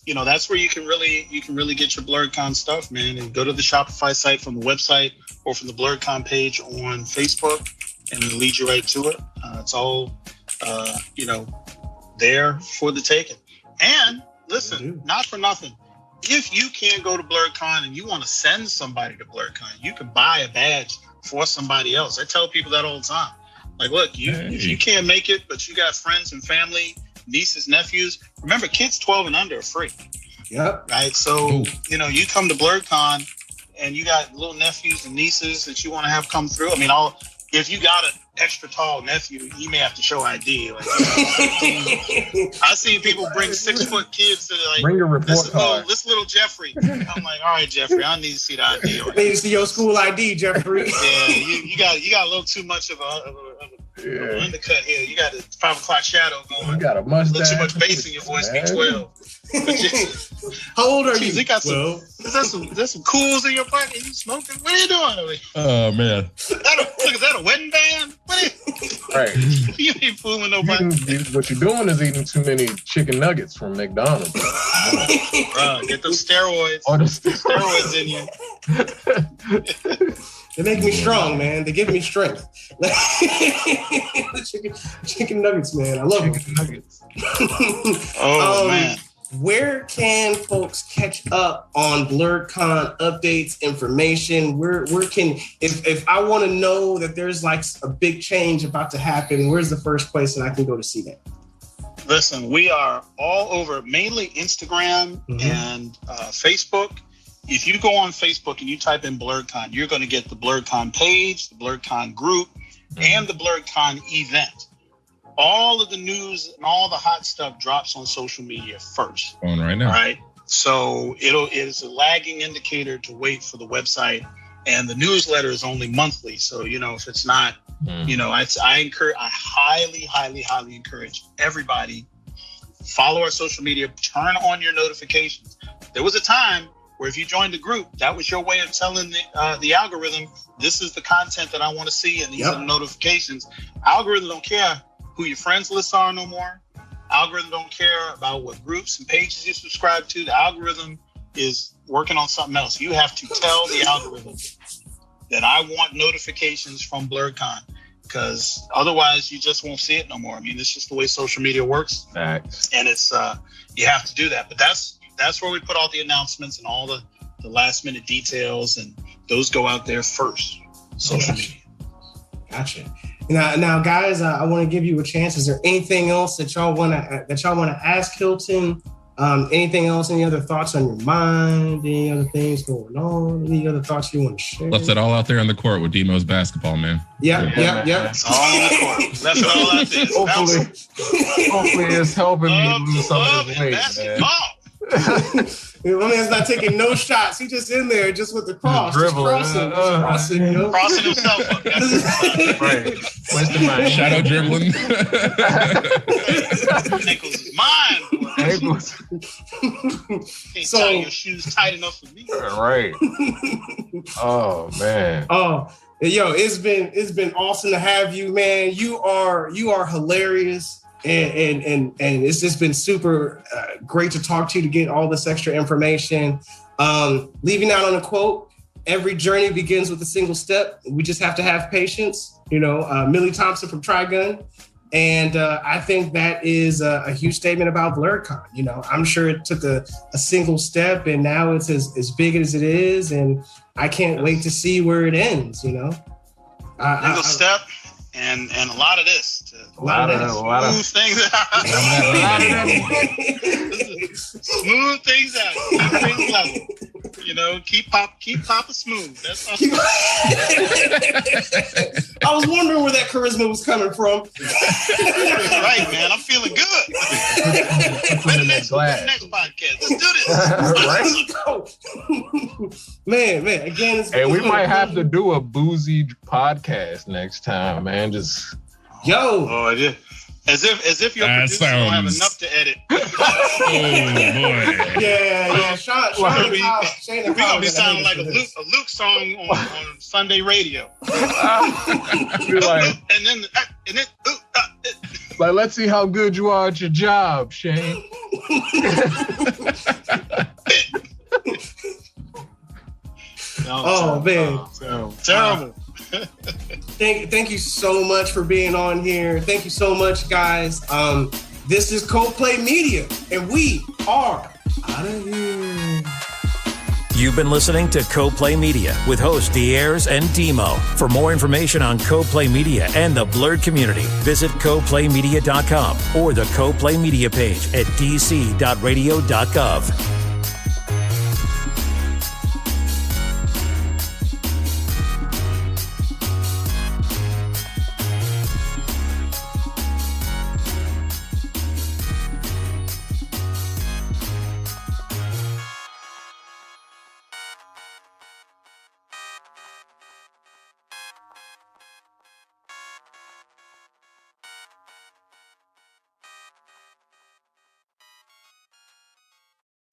That's where you can really get your Blerdcon stuff, man. And go to the Shopify site from the website or from the Blerdcon page on Facebook, and it'll lead you right to it. It's all, there for the taking. And listen, not for nothing. If you can't go to Blerdcon and you want to send somebody to Blerdcon, you can buy a badge for somebody else. I tell people that all the time. Like, look, if you can't make it, but you got friends and family, nieces, nephews. Remember, kids 12 and under are free. Yep. Right. So, you come to Blerdcon and you got little nephews and nieces that you want to have come through. I mean, if you got an extra tall nephew, he may have to show ID. Like, I've seen people bring 6-foot kids to bring your report card. This little Jeffrey. I'm like, all right, Jeffrey, I need to see the ID. I need to see your school ID, Jeffrey. Yeah, you got a little too much of an undercut here. You got a 5 o'clock shadow going. You got a mustache. A little too much bass in your voice. Be 12. How old are you? They got is that some cools in your pocket? You smoking? What are you doing? Oh man! Is that a wedding band? Right. You ain't fooling nobody. What you're doing is eating too many chicken nuggets from McDonald's. Get those steroids. Or the steroids in you. They make me strong, man. They give me strength. Chicken nuggets, man. I love chicken nuggets. Man. Where can folks catch up on Blerdcon updates, information? Where can, if I want to know that there's like a big change about to happen, where's the first place that I can go to see that? Listen, we are all over, mainly Instagram and Facebook. If you go on Facebook and you type in Blerdcon, you're going to get the Blerdcon page, the Blerdcon group, and the Blerdcon event. All of the news and all the hot stuff drops on social media first. On right now. Right. So it is a lagging indicator to wait for the website, and the newsletter is only monthly. So, if it's not, I highly encourage everybody, follow our social media, turn on your notifications. There was a time where if you joined the group, that was your way of telling the algorithm, this is the content that I want to see, and these are the notifications. Algorithm don't care who your friends lists are no more. Algorithm don't care about what groups and pages you subscribe to. The algorithm is working on something else. You have to tell the algorithm that I want notifications from Blerdcon, because otherwise you just won't see it no more. I mean, it's just the way social media works. Facts. And it's you have to do that. But that's where we put all the announcements and all the last minute details, and those go out there first. Social media. Gotcha. Now, guys, I want to give you a chance. Is there anything else that y'all want to ask Hilton? Anything else? Any other thoughts on your mind? Any other things going on? Any other thoughts you want to share? Left it all out there on the court with Demo's basketball, man. Yeah. It's all on the court. Left it all out there. Hopefully it's helping me lose some of this weight, man. My man's not taking no shots. He's just in there, just with the cross, just crossing, crossing himself up. Right. Where's the mind? Shadow dribbling. Ankles is mine. Ankles. Can't tie your shoes tight enough for me. Right. Oh man. Oh, yo, it's been awesome to have you, man. You are hilarious. And it's just been super great to talk to you, to get all this extra information. Leaving out on a quote, every journey begins with a single step. We just have to have patience, Millie Thompson from Trigun. And I think that is a huge statement about Blerdcon. I'm sure it took a single step, and now it's as big as it is. And I can't wait to see where it ends, Single step. and a lot of this to A lot of smooth things out. Smooth things out. Keep things level. You know, keep Papa smooth. That's all. I was wondering where that charisma was coming from. Right, man. I'm feeling good. Put in that glass. Next podcast. Let's do this. Man, again, Hey, we might have to do a boozy podcast next time, man. Just yo. I did. As if your That producer don't have sounds- enough to edit. Oh boy. Yeah. Sean We're and gonna Kyle, Shane and Kyle be got sounding like a edits for Luke song on Sunday radio. be like, and then like, let's see how good you are at your job, Shane. Oh, man. Terrible. Thank you so much for being on here. Thank you so much, guys. This is Coldplay Media, and we are out of here. You've been listening to CoPlay Media with hosts Diers and Demo. For more information on CoPlay Media and the Blerd community, visit coplaymedia.com or the CoPlay Media page at dc.radio.gov.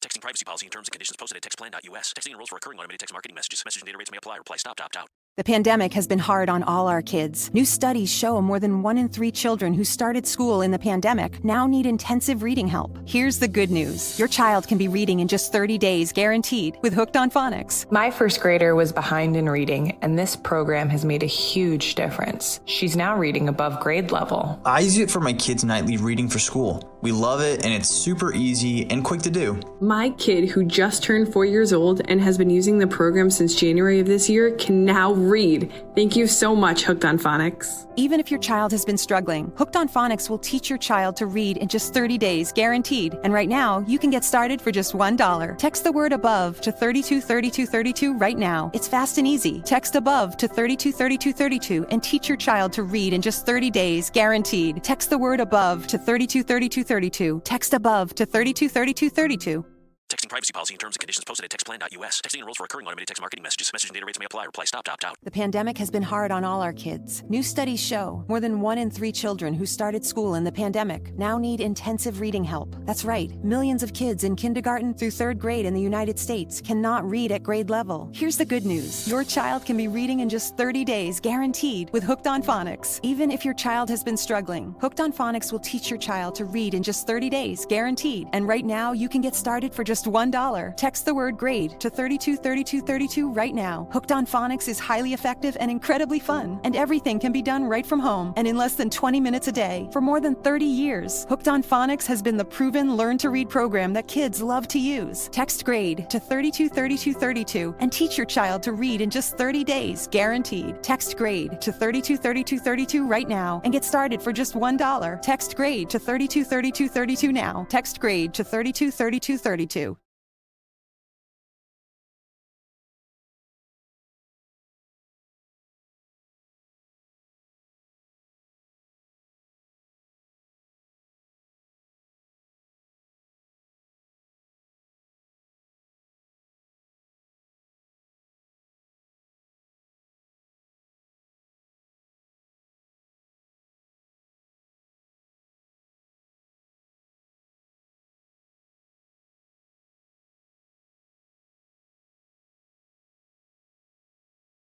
Texting privacy policy and terms and conditions posted at textplan.us. Texting enrolls for recurring automated text marketing messages. Message and data rates may apply. Reply stop to opt out. The pandemic has been hard on all our kids. New studies show more than 1 in 3 children who started school in the pandemic now need intensive reading help. Here's the good news. Your child can be reading in just 30 days, guaranteed, with Hooked on Phonics. My first grader was behind in reading, and this program has made a huge difference. She's now reading above grade level. I use it for my kids' nightly reading for school. We love it, and it's super easy and quick to do. My kid, who just turned 4 years old and has been using the program since January of this year, can now read. Thank you so much, Hooked on Phonics. Even if your child has been struggling, Hooked on Phonics will teach your child to read in just 30 days, guaranteed. And right now, you can get started for just $1. Text the word above to 323232 right now. It's fast and easy. Text above to 323232 and teach your child to read in just 30 days, guaranteed. Text the word above to 323232. Text above to 323232. Texting privacy policy and terms and conditions posted at textplan.us. Texting enrolls for recurring automated text marketing messages. Message and data rates may apply. Reply stop to opt out. The pandemic has been hard on all our kids. New studies show more than 1 in 3 children who started school in the pandemic now need intensive reading help. That's right. Millions of kids in kindergarten through 3rd grade in the United States cannot read at grade level. Here's the good news. Your child can be reading in just 30 days, guaranteed, with Hooked on Phonics. Even if your child has been struggling, Hooked on Phonics will teach your child to read in just 30 days, guaranteed. And right now, you can get started for just $1. Text the word grade to 323232 right now. Hooked on Phonics is highly effective and incredibly fun, and everything can be done right from home and in less than 20 minutes a day. For more than 30 years, Hooked on Phonics has been the proven learn-to-read program that kids love to use. Text grade to 323232 and teach your child to read in just 30 days, guaranteed. Text grade to 323232 right now and get started for just $1. Text grade to 323232 now. Text grade to 323232.